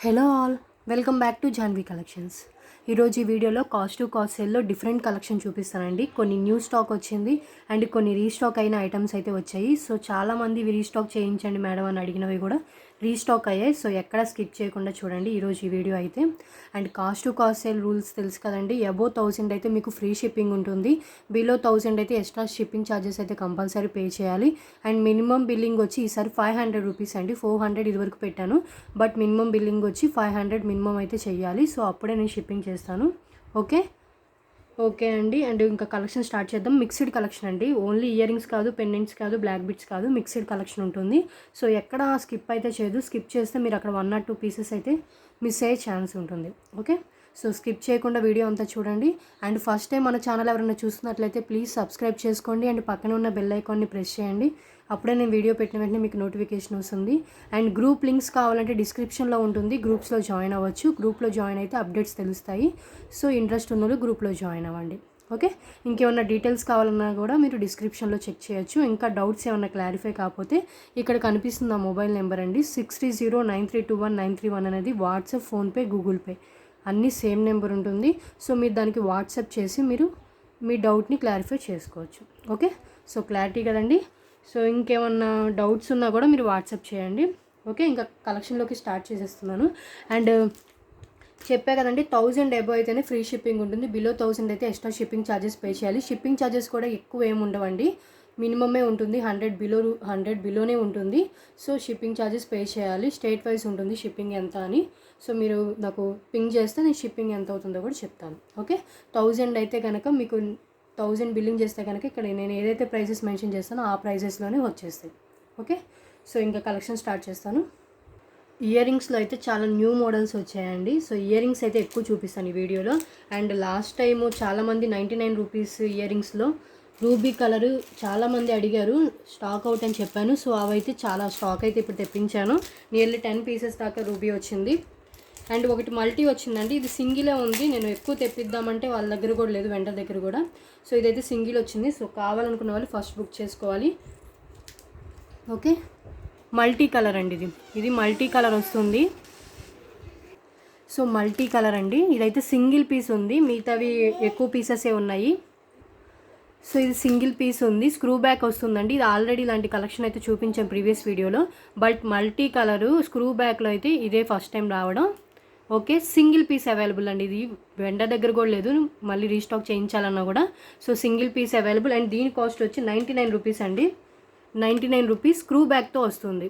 Hello all, welcome back to Janhvi collections. ఈరోజు ఈ వీడియోలో కాస్ట్ టు కాస్ట్ సేల్లో డిఫరెంట్ కలెక్షన్ చూపిస్తానండి. కొన్ని న్యూ స్టాక్ వచ్చింది అండ్ కొన్ని రీస్టాక్ అయిన ఐటమ్స్ అయితే వచ్చాయి. సో చాలామంది ఇవి రీస్టాక్ చేయించండి మేడం అని అడిగినవి కూడా రీస్టాక్ అయ్యాయి. సో ఎక్కడ స్కిప్ చేయకుండా చూడండి ఈరోజు ఈ వీడియో అయితే. And cost to cost sale rules తెలుసు కదండి. అబోవ్ 1000 అయితే మీకు ఫ్రీ షిప్పింగ్ ఉంటుంది, బిలో 1000 అయితే ఎక్స్ట్రా షిప్పింగ్ ఛార్జెస్ అయితే కంపల్సరీ పే చేయాలి. అండ్ మినిమం బిల్లింగ్ వచ్చి ఈసారి 500 రూపీస్ అండి. 400 ఇదివరకు పెట్టాను, బట్ మినిమం బిల్లింగ్ వచ్చి 500 మినిమం అయితే చెయ్యాలి. సో అప్పుడే నేను షిప్పింగ్ చేస్తాను. ఓకే అండి. అండ్ ఇంకా కలెక్షన్ స్టార్ట్ చేద్దాం. మిక్స్డ్ కలెక్షన్ అండి. ఓన్లీ ఇయర్ రింగ్స్ కాదు, పెండెంట్స్ కాదు, బ్లాక్ బిట్స్ కాదు, మిక్స్డ్ కలెక్షన్ ఉంటుంది. సో ఎక్కడ స్కిప్ అయితే చేయదు. స్కిప్ చేస్తే మీరు అక్కడ 1 or 2 పీసెస్ అయితే మిస్ అయ్యే ఛాన్స్ ఉంటుంది. ఓకే, సో స్కిప్ చేయకుండా వీడియో అంతా చూడండి. అండ్ ఫస్ట్ టైం మన ఛానల్ ఎవరైనా చూస్తున్నట్లయితే ప్లీజ్ సబ్స్క్రైబ్ చేసుకోండి అండ్ పక్కన ఉన్న బెల్ ఐకాన్ని ప్రెస్ చేయండి. అప్పుడే నేను వీడియో పెట్టిన వెంటనే మీకు నోటిఫికేషన్ వస్తుంది. అండ్ గ్రూప్ లింక్స్ కావాలంటే డిస్క్రిప్షన్లో ఉంటుంది, గ్రూప్స్లో జాయిన్ అవ్వచ్చు. గ్రూప్లో జాయిన్ అయితే అప్డేట్స్ తెలుస్తాయి. సో ఇంట్రెస్ట్ ఉన్న వాళ్ళు గ్రూప్లో జాయిన్ అవ్వండి. ఓకే, ఇంకేమన్నా డీటెయిల్స్ కావాలన్నా కూడా మీరు డిస్క్రిప్షన్లో చెక్ చేయొచ్చు. ఇంకా డౌట్స్ ఏమన్నా క్లారిఫై కాకపోతే ఇక్కడ కనిపిస్తుంది ఆ మొబైల్ నెంబర్ అండి, 6309321931 అనేది వాట్సాప్, ఫోన్పే, గూగుల్ పే అన్నీ సేమ్ నెంబర్ ఉంటుంది. సో మీరు దానికి వాట్సాప్ చేసి మీరు మీ డౌట్ని క్లారిఫై చేసుకోవచ్చు. ఓకే, సో క్లారిటీ కదండి. సో ఇంకేమన్నా డౌట్స్ ఉన్నా కూడా మీరు వాట్సాప్ చేయండి. ఓకే, ఇంకా కలెక్షన్లోకి స్టార్ట్ చేసేస్తున్నాను. అండ్ చెప్పా కదండి, 1000 అబోవ్ అయితేనే ఫ్రీ షిప్పింగ్ ఉంటుంది, బిలో 1000 అయితే ఎక్స్ట్రా షిప్పింగ్ ఛార్జెస్ పే చేయాలి. షిప్పింగ్ ఛార్జెస్ కూడా ఎక్కువ ఏమి ఉండవండి, మినిమమే ఉంటుంది. 100 బిలోనే ఉంటుంది. సో షిప్పింగ్ ఛార్జెస్ పే చేయాలి. స్టేట్ వైజ్ ఉంటుంది షిప్పింగ్ ఎంత అని. సో మీరు నాకు పింగ్ చేస్తే నేను షిప్పింగ్ ఎంత అవుతుందో కూడా చెప్తాను. ఓకే, 1000 అయితే కనుక మీకు 1000 బిల్లింగ్ చేస్తే కనుక ఇక్కడ నేను ఏదైతే ప్రైజెస్ మెన్షన్ చేస్తానో ఆ ప్రైజెస్లోనే వచ్చేస్తాయి. ఓకే, సో ఇంకా కలెక్షన్ స్టార్ట్ చేస్తాను. ఇయర్ రింగ్స్లో అయితే చాలా న్యూ మోడల్స్ వచ్చాయండి. సో ఇయర్ రింగ్స్ అయితే ఎక్కువ చూపిస్తాను ఈ వీడియోలో. అండ్ లాస్ట్ టైము చాలామంది 99 రూపీస్ ఇయర్ రింగ్స్లో రూబీ కలరు చాలామంది అడిగారు, స్టాక్ అవుట్ అని చెప్పాను. సో అవైతే చాలా స్టాక్ అయితే ఇప్పుడు తెప్పించాను. నియర్లీ 10 పీసెస్ దాకా రూబీ వచ్చింది. అండ్ ఒకటి మల్టీ వచ్చిందండి, ఇది సింగిలే ఉంది. నేను ఎక్కువ తెప్పిద్దామంటే వాళ్ళ దగ్గర కూడా లేదు, వెంట దగ్గర కూడా. సో ఇదైతే సింగిల్ వచ్చింది. సో కావాలనుకున్న వాళ్ళు ఫస్ట్ బుక్ చేసుకోవాలి. ఓకే, మల్టీ కలర్ అండి, ఇది మల్టీ కలర్ వస్తుంది. సో మల్టీ కలర్ అండి, ఇదైతే సింగిల్ పీస్ ఉంది, మిగతావి ఎక్కువ పీసెసే ఉన్నాయి. సో ఇది సింగిల్ పీస్ ఉంది, స్క్రూ బ్యాక్ వస్తుందండి. ఇది ఆల్రెడీ ఇలాంటి కలెక్షన్ అయితే చూపించాను ప్రీవియస్ వీడియోలో, బట్ మల్టీ కలరు స్క్రూ బ్యాక్లో అయితే ఇదే ఫస్ట్ టైం రావడం. ఓకే, సింగిల్ పీస్ అవైలబుల్ అండి, ఇది వెండర్ దగ్గర కూడా లేదు, మళ్ళీ రీస్టాక్ చేయించాలన్నా కూడా. So single piece available. And దీని కాస్ట్ వచ్చి 99 రూపీస్ అండి. 99 రూపీస్ స్క్రూ బ్యాక్తో వస్తుంది.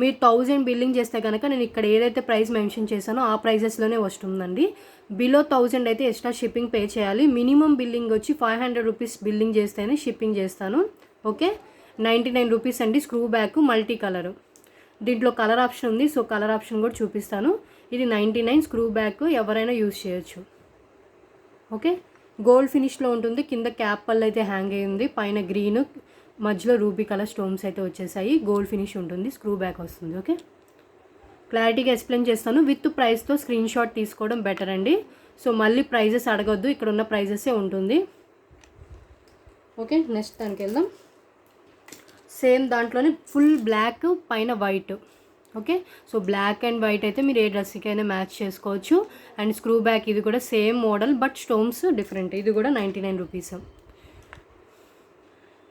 మీరు 1000 బిల్లింగ్ చేస్తే కనుక నేను ఇక్కడ ఏదైతే ప్రైస్ మెన్షన్ చేశానో ఆ ప్రైజెస్లోనే వస్తుందండి. బిలో 1000 అయితే ఎక్స్ట్రా షిప్పింగ్ పే చేయాలి. మినిమం బిల్లింగ్ వచ్చి 500 రూపీస్ బిల్లింగ్ చేస్తేనే షిప్పింగ్ చేస్తాను. ఓకే, 99 రూపీస్ అండి స్క్రూ బ్యాక్ మల్టీ కలరు. దీంట్లో కలర్ ఆప్షన్ ఉంది, సో కలర్ ఆప్షన్ కూడా చూపిస్తాను. ఇది 99 స్క్రూ బ్యాక్, ఎవరైనా యూజ్ చేయొచ్చు. ఓకే, గోల్డ్ ఫినిష్లో ఉంటుంది. కింద క్యాప్ పళ్ళు అయితే హ్యాంగ్ అయ్యి ఉంది, పైన గ్రీన్, మధ్యలో రూబీ కలర్ స్టోన్స్ అయితే వచ్చేసాయి. గోల్డ్ ఫినిష్ ఉంటుంది, స్క్రూ బ్యాక్ వస్తుంది. ఓకే, క్లారిటీగా ఎక్స్ప్లెయిన్ చేస్తాను. విత్ ప్రైస్తో స్క్రీన్ షాట్ తీసుకోవడం బెటర్ అండి. సో మళ్ళీ ప్రైజెస్ అడగొద్దు, ఇక్కడ ఉన్న ప్రైజెసే ఉంటుంది. ఓకే, నెక్స్ట్ దానికి వెళ్దాం. సేమ్ దాంట్లోనే ఫుల్ బ్లాక్ పైన white. Okay, so black and white అయితే మీరు ఏ డ్రెస్కి అయినా మ్యాచ్ చేసుకోవచ్చు. అండ్ స్క్రూ బ్యాక్ ఇది కూడా same model, but stones different. ఇది కూడా 99 రూపీస్.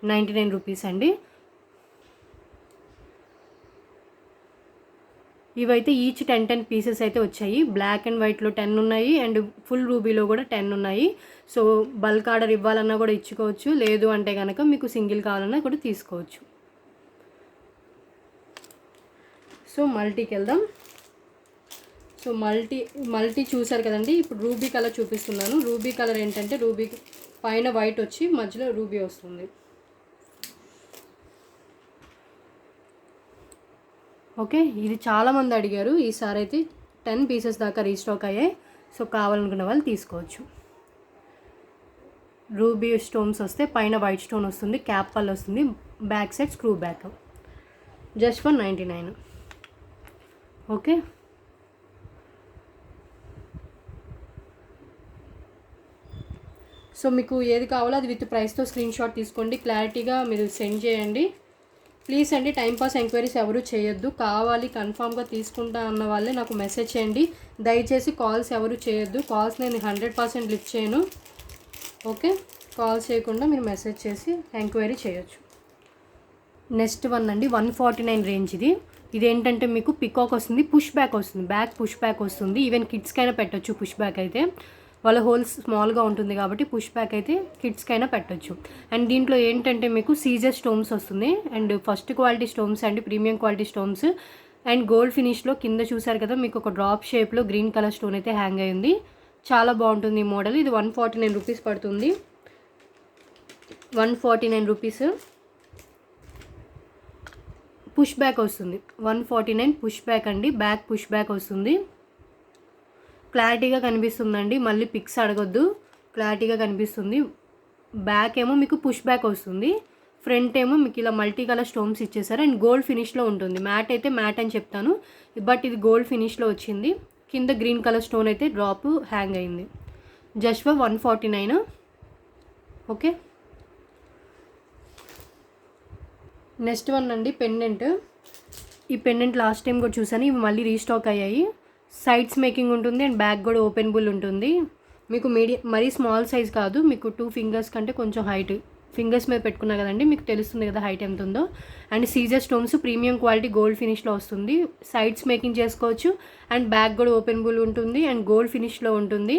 99 రూపీస్ అండి. ఇవైతే ఈచ్ 10 పీసెస్ అయితే వచ్చాయి. బ్లాక్ అండ్ వైట్లో 10 ఉన్నాయి, అండ్ ఫుల్ రూబీలో కూడా 10 ఉన్నాయి. సో బల్క్ ఆర్డర్ ఇవ్వాలన్నా కూడా ఇచ్చుకోవచ్చు, లేదు అంటే కనుక మీకు సింగిల్ కావాలన్నా కూడా తీసుకోవచ్చు. సో మల్టీకి వెళ్దాం. సో మల్టీ చూసారు కదండి. ఇప్పుడు రూబీ కలర్ చూపిస్తున్నాను. రూబీ కలర్ ఏంటంటే రూబీ పైన వైట్ వచ్చి మధ్యలో రూబీ వస్తుంది. ఓకే, ఇది చాలామంది అడిగారు. ఈసారి అయితే 10 పీసెస్ దాకా రీస్టాక్ అయ్యాయి. సో కావాలనుకున్న వాళ్ళు తీసుకోవచ్చు. రూబీ స్టోన్స్ వస్తే పైన వైట్ స్టోన్ వస్తుంది, క్యాప్ పళ్ళు వస్తుంది, back side screw back, just for 99. Okay, so మీకు ఏది కావాలో అది విత్ ప్రైస్తో స్క్రీన్ షాట్ తీసుకోండి, క్లారిటీగా మీరు సెండ్ చేయండి. ప్లీజ్ అండి టైంపాస్ ఎంక్వైరీస్ ఎవరు చేయొద్దు. కావాలి కన్ఫామ్గా తీసుకుంటా అన్న వాళ్ళే నాకు మెసేజ్ చేయండి. దయచేసి కాల్స్ ఎవరు చేయొద్దు. కాల్స్ నేను 100% లిఫ్ట్ చేయను. ఓకే, కాల్ చేయకుండా మీరు మెసేజ్ చేసి ఎంక్వైరీ చేయొచ్చు. నెక్స్ట్ వన్ అండి 149 రేంజ్ ఇది. ఇదేంటంటే మీకు పికాక్ వస్తుంది, పుష్ బ్యాక్ వస్తుంది, బ్యాక్ పుష్ బ్యాక్ వస్తుంది. ఈవెన్ కిడ్స్కైనా పెట్టొచ్చు పుష్ బ్యాక్ అయితే. వాళ్ళ హోల్స్ స్మాల్గా ఉంటుంది కాబట్టి పుష్ బ్యాక్ అయితే కిడ్స్కైనా పెట్టొచ్చు. అండ్ దీంట్లో ఏంటంటే మీకు సీజర్ స్టోన్స్ వస్తుంది. అండ్ ఫస్ట్ క్వాలిటీ స్టోన్స్ అండి, premium quality stones. And gold ఫినిష్లో కింద చూసారు కదా మీకు ఒక డ్రాప్ షేప్లో గ్రీన్ కలర్ స్టోన్ అయితే హ్యాంగ్ అయ్యింది. చాలా బాగుంటుంది ఈ మోడల్. ఇది 149 రూపీస్ పడుతుంది. 149 రూపీస్. పుష్ బ్యాక్ వస్తుంది. 149 పుష్ బ్యాక్ అండి, బ్యాక్ పుష్ బ్యాక్ వస్తుంది. క్లారిటీగా కనిపిస్తుందండి, మళ్ళీ పిక్స్ అడగొద్దు, క్లారిటీగా కనిపిస్తుంది. బ్యాక్ ఏమో మీకు పుష్ బ్యాక్ వస్తుంది, ఫ్రంట్ ఏమో మీకు ఇలా మల్టీ కలర్ స్టోన్స్ ఇచ్చేసారు. అండ్ గోల్డ్ ఫినిష్లో ఉంటుంది. మ్యాట్ అయితే మ్యాట్ అని చెప్తాను, బట్ ఇది గోల్డ్ ఫినిష్లో వచ్చింది. కింద గ్రీన్ కలర్ స్టోన్ అయితే డ్రాప్ హ్యాంగ్ అయింది. Just for 149. Okay, next one అండి పెండెంట్. ఈ పెండెంట్ లాస్ట్ టైం కూడా చూసాను, ఇవి మళ్ళీ రీస్టాక్ అయ్యాయి. సైడ్స్ మేకింగ్ ఉంటుంది అండ్ బ్యాక్ కూడా ఓపెనబుల్ ఉంటుంది. మీకు మీడియం, మరీ స్మాల్ సైజ్ కాదు, మీకు 2 ఫింగర్స్ కంటే కొంచెం హైట్. ఫింగర్స్ మీద పెట్టుకున్నా కదండి, మీకు తెలుస్తుంది కదా హైట్ ఎంత ఉందో. And CZ stones premium quality gold ఫినిష్లో వస్తుంది. సైడ్స్ మేకింగ్ చేసుకోవచ్చు అండ్ బ్యాక్ కూడా ఓపెనబుల్ ఉంటుంది అండ్ గోల్డ్ ఫినిష్లో ఉంటుంది.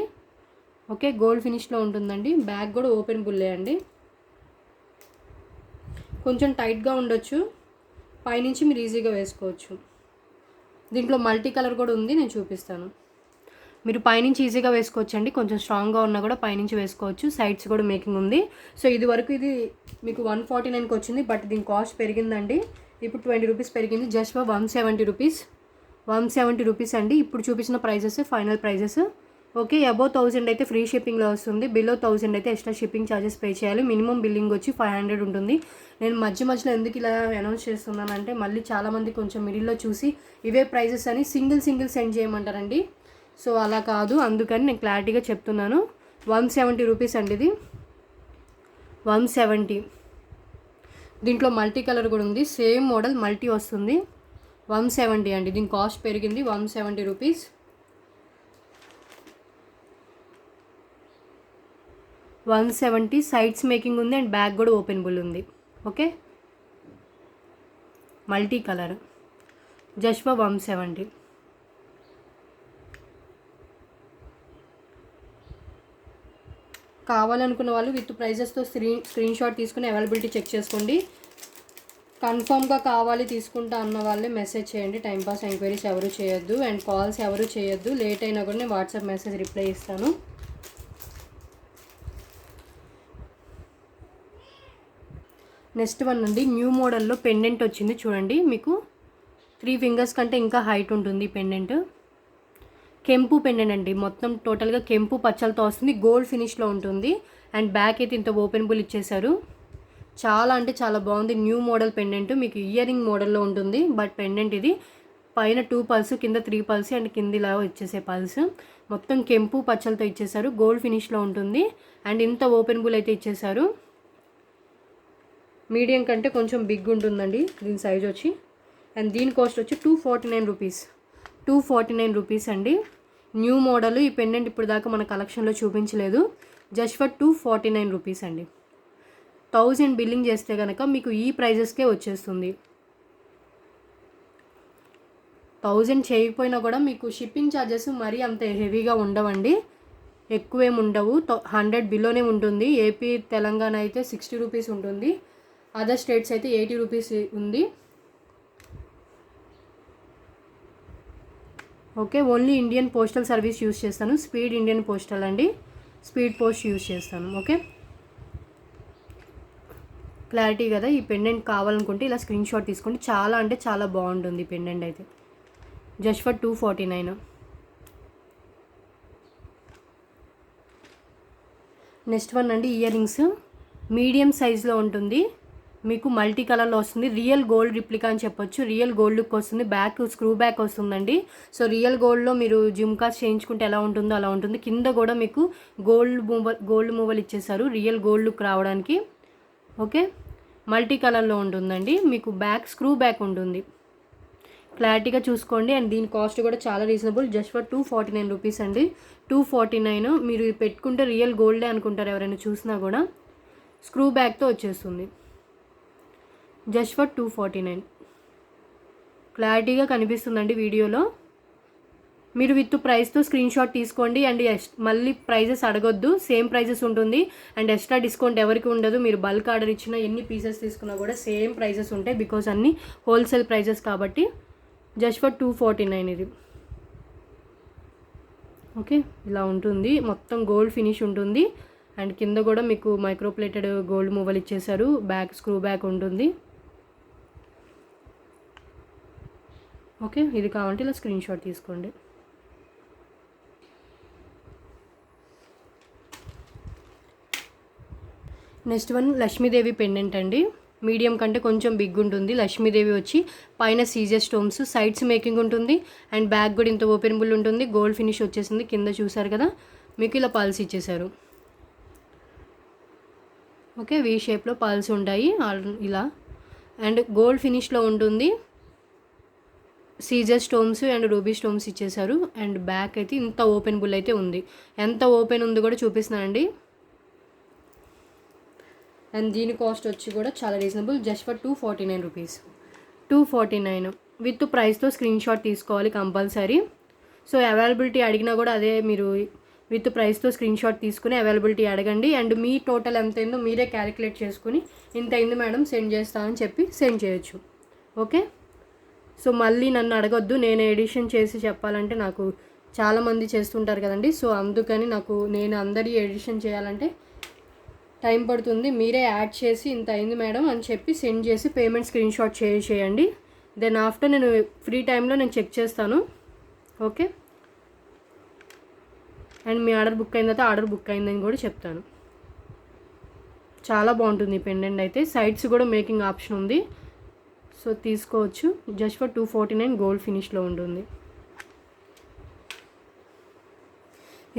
ఓకే, గోల్డ్ ఫినిష్లో ఉంటుందండి. బ్యాక్ కూడా ఓపెనబుల్లే అండి. కొంచెం టైట్గా ఉండొచ్చు, పైనుంచి మీరు ఈజీగా వేసుకోవచ్చు. దీంట్లో మల్టీ కలర్ కూడా ఉంది, నేను చూపిస్తాను. మీరు పైనుంచి ఈజీగా వేసుకోవచ్చు అండి, కొంచెం స్ట్రాంగ్గా ఉన్నా కూడా పైనుంచి వేసుకోవచ్చు. సైడ్స్ కూడా మేకింగ్ ఉంది. సో ఇది వరకు ఇది మీకు 149కి వచ్చింది, బట్ దీని కాస్ట్ పెరిగిందండి. ఇప్పుడు 20 రూపీస్ పెరిగింది. Just for 170 rupees. 170 రూపీస్ అండి. ఇప్పుడు చూపించిన prices final prices. Okay, above 1000 అయితే ఫ్రీ షిప్పింగ్లో వస్తుంది. బిలో 1000 అయితే ఎక్స్ట్రా షిప్పింగ్ ఛార్జెస్ పే చేయాలి. మినిమం బిల్లింగ్ వచ్చి 500 ఉంటుంది. నేను మధ్యలో ఎందుకు ఇలా అనౌన్స్ చేస్తున్నానంటే మళ్ళీ చాలామంది కొంచెం మిడిల్లో చూసి ఇవే ప్రైజెస్ అని సింగిల్ సెండ్ చేయమంటారండి. సో అలా కాదు, అందుకని నేను క్లారిటీగా చెప్తున్నాను. 170 రూపీస్ అండి ఇది. 170. దీంట్లో మల్టీ కలర్ కూడా ఉంది, సేమ్ మోడల్ మల్టీ వస్తుంది. 170 అండి. దీని కాస్ట్ పెరిగింది. 170 రూపీస్. 170. సైడ్స్ మేకింగ్ ఉంది అండ్ బ్యాక్ కూడా ఓపెనబుల్ ఉంది. Okay, multi colour. Just for 170. కావాలనుకున్న వాళ్ళు విత్ ప్రైజెస్తో స్క్రీన్ షాట్ తీసుకుని అవైలబిలిటీ చెక్ చేసుకోండి. కన్ఫామ్గా కావాలి తీసుకుంటా అన్న వాళ్ళే మెసేజ్ చేయండి. టైంపాస్ ఎంక్వైరీస్ ఎవరు చేయొద్దు అండ్ కాల్స్ ఎవరు చేయొద్దు. లేట్ అయినా కూడా నేను వాట్సాప్ మెసేజ్ రిప్లై ఇస్తాను. నెక్స్ట్ వన్ అండి న్యూ మోడల్లో పెండెంట్ వచ్చింది చూడండి. మీకు 3 ఫింగర్స్ కంటే ఇంకా హైట్ ఉంటుంది పెండెంట్. కెంపు పెండెంట్ అండి, మొత్తం టోటల్గా కెంపు పచ్చలతో వస్తుంది. గోల్డ్ ఫినిష్లో ఉంటుంది అండ్ బ్యాక్ అయితే ఇంత ఓపెనబుల్ ఇచ్చేసారు. చాలా అంటే చాలా బాగుంది. New model pendant. మీకు ఇయర్ రింగ్ మోడల్లో ఉంటుంది, బట్ పెండెంట్ ఇది. పైన 2 పల్స్, కింద 3 పల్స్ అండ్ కింద ఇలా ఇచ్చేసే పల్స్. మొత్తం కెంపు పచ్చలతో ఇచ్చేసారు. గోల్డ్ ఫినిష్లో ఉంటుంది అండ్ ఇంత ఓపెనబుల్ అయితే ఇచ్చేసారు. మీడియం కంటే కొంచెం బిగ్ ఉంటుందండి దీని సైజ్ వచ్చి. అండ్ దీని కాస్ట్ వచ్చి 249 రూపీస్. 249 రూపీస్ అండి. New model. ఈ పెండెంట్ ఇప్పుడు దాకా మన కలెక్షన్లో చూపించలేదు. జస్ట్ ఫర్ 249 రూపీస్ అండి. 1000 బిల్లింగ్ చేస్తే కనుక మీకు ఈ ప్రైజెస్కే వచ్చేస్తుంది. 1000 చేయకపోయినా కూడా మీకు షిప్పింగ్ ఛార్జెస్ మరీ అంత హెవీగా ఉండవండి, ఎక్కువేమి ఉండవు. 100 బిలోనే ఉంటుంది. ఏపీ తెలంగాణ అయితే 60 రూపీస్ ఉంటుంది. అదర్ స్టేట్స్ అయితే 80 రూపీస్ ఉంది. Okay, only Indian postal service use చేస్తాను. స్పీడ్ ఇండియన్ పోస్టల్ అండి, స్పీడ్ పోస్ట్ యూస్ చేస్తాను. ఓకే, క్లారిటీ కదా. ఈ పెండెంట్ కావాలనుకుంటే ఇలా స్క్రీన్ షాట్ తీసుకోండి. చాలా అంటే చాలా బాగుంటుంది పెండెంట్ అయితే. Just for 249. నెక్స్ట్ వన్ అండి ఇయర్ రింగ్స్. మీడియం సైజ్లో ఉంటుంది, మీకు మల్టీ కలర్లో వస్తుంది. రియల్ గోల్డ్ రిప్లికా అని చెప్పొచ్చు. రియల్ గోల్డ్ లుక్ వస్తుంది. బ్యాక్ స్క్రూ బ్యాక్ వస్తుందండి. సో రియల్ గోల్డ్లో మీరు జుమ్కాస్ చేయించుకుంటే ఎలా ఉంటుందో అలా ఉంటుంది. కింద కూడా మీకు గోల్డ్ మూవల్ ఇచ్చేసారు రియల్ గోల్డ్ లుక్ రావడానికి. ఓకే, మల్టీ కలర్లో ఉంటుందండి. మీకు బ్యాక్ స్క్రూ బ్యాక్ ఉంటుంది, క్లారిటీగా చూసుకోండి. అండ్ దీని కాస్ట్ కూడా చాలా రీజనబుల్, జస్ట్ ఫర్ 249 రూపీస్ అండి. 249. మీరు ఇది పెట్టుకుంటే రియల్ గోల్డే అనుకుంటారు ఎవరైనా చూసినా కూడా. స్క్రూ బ్యాక్తో వచ్చేస్తుంది, జస్ట్ ఫర్ 249. క్లారిటీగా కనిపిస్తుందండి వీడియోలో. మీరు విత్ ప్రైస్తో స్క్రీన్ షాట్ తీసుకోండి. అండ్ మళ్ళీ ప్రైజెస్ అడగొద్దు, సేమ్ ప్రైజెస్ ఉంటుంది. అండ్ ఎక్స్ట్రా డిస్కౌంట్ ఎవరికి ఉండదు. మీరు బల్క్ ఆర్డర్ ఇచ్చినా ఎన్ని పీసెస్ తీసుకున్నా కూడా సేమ్ ప్రైజెస్ ఉంటాయి, బికాజ్ అన్నీ హోల్సేల్ ప్రైజెస్ కాబట్టి. జస్ట్ ఫర్ 249 ఇది. ఓకే, ఇలా ఉంటుంది, మొత్తం గోల్డ్ ఫినిష్ ఉంటుంది. అండ్ కింద కూడా మీకు మైక్రోప్లేటెడ్ గోల్డ్ మూవల్ ఇచ్చేసారు. బ్యాక్ స్క్రూ బ్యాక్ ఉంటుంది. ఓకే, ఇది కావాలంటే ఇలా స్క్రీన్ షాట్ తీసుకోండి. నెక్స్ట్ వన్ లక్ష్మీదేవి పెండెంట్ అండి. మీడియం కంటే కొంచెం బిగ్ ఉంటుంది. లక్ష్మీదేవి వచ్చి పైన సీజర్ స్టోన్స్, సైడ్స్ మేకింగ్ ఉంటుంది. అండ్ బ్యాక్ కూడా ఇంత ఓపెనబుల్ ఉంటుంది. గోల్డ్ ఫినిష్ వచ్చేసింది. కింద చూసారు కదా, మీకు ఇలా పల్స్ ఇచ్చేసారు. ఓకే, వీ షేప్లో పల్స్ ఉంటాయి ఇలా. అండ్ గోల్డ్ ఫినిష్లో ఉంటుంది. సీజర్ స్టోన్స్ అండ్ రూబీ స్టోన్స్ ఇచ్చేసారు. అండ్ బ్యాక్ అయితే ఇంత ఓపెనబుల్ అయితే ఉంది. ఎంత ఓపెన్ ఉంది కూడా చూపిస్తున్నానండి. అండ్ దీని కాస్ట్ వచ్చి కూడా చాలా reasonable, just for 249 rupees. 249 with ప్రైస్తో స్క్రీన్ షాట్ తీసుకోవాలి కంపల్సరీ. సో అవైలబిలిటీ అడిగినా కూడా అదే, మీరు విత్ ప్రైస్తో స్క్రీన్ షాట్ తీసుకుని అవైలబిలిటీ అడగండి. అండ్ మీ టోటల్ ఎంత అయిందో మీరే క్యాలిక్యులేట్ చేసుకుని ఇంత అయింది మేడం సెండ్ చేస్తామని చెప్పి సెండ్ చేయొచ్చు. ఓకే, సో మళ్ళీ నన్ను అడగొద్దు, నేను ఎడిషన్ చేసి చెప్పాలంటే నాకు చాలామంది చేస్తుంటారు కదండి. సో అందుకని నేను అందరి ఎడిషన్ చేయాలంటే టైం పడుతుంది. మీరే యాడ్ చేసి ఇంత అయింది మేడం అని చెప్పి సెండ్ చేసి పేమెంట్ స్క్రీన్ షాట్ చేయండి. దెన్ ఆఫ్టర్ నేను ఫ్రీ టైంలో నేను చెక్ చేస్తాను. Okay, and me order book అయిన తర్వాత ఆర్డర్ బుక్ అయిందని కూడా చెప్తాను. చాలా బాగుంటుంది ఈ పెండెంట్ అయితే. సైడ్స్ కూడా మేకింగ్ ఆప్షన్ ఉంది, సో తీసుకోవచ్చు. జస్ట్ ఫర్ 249 గోల్డ్ ఫినిష్లో ఉంటుంది.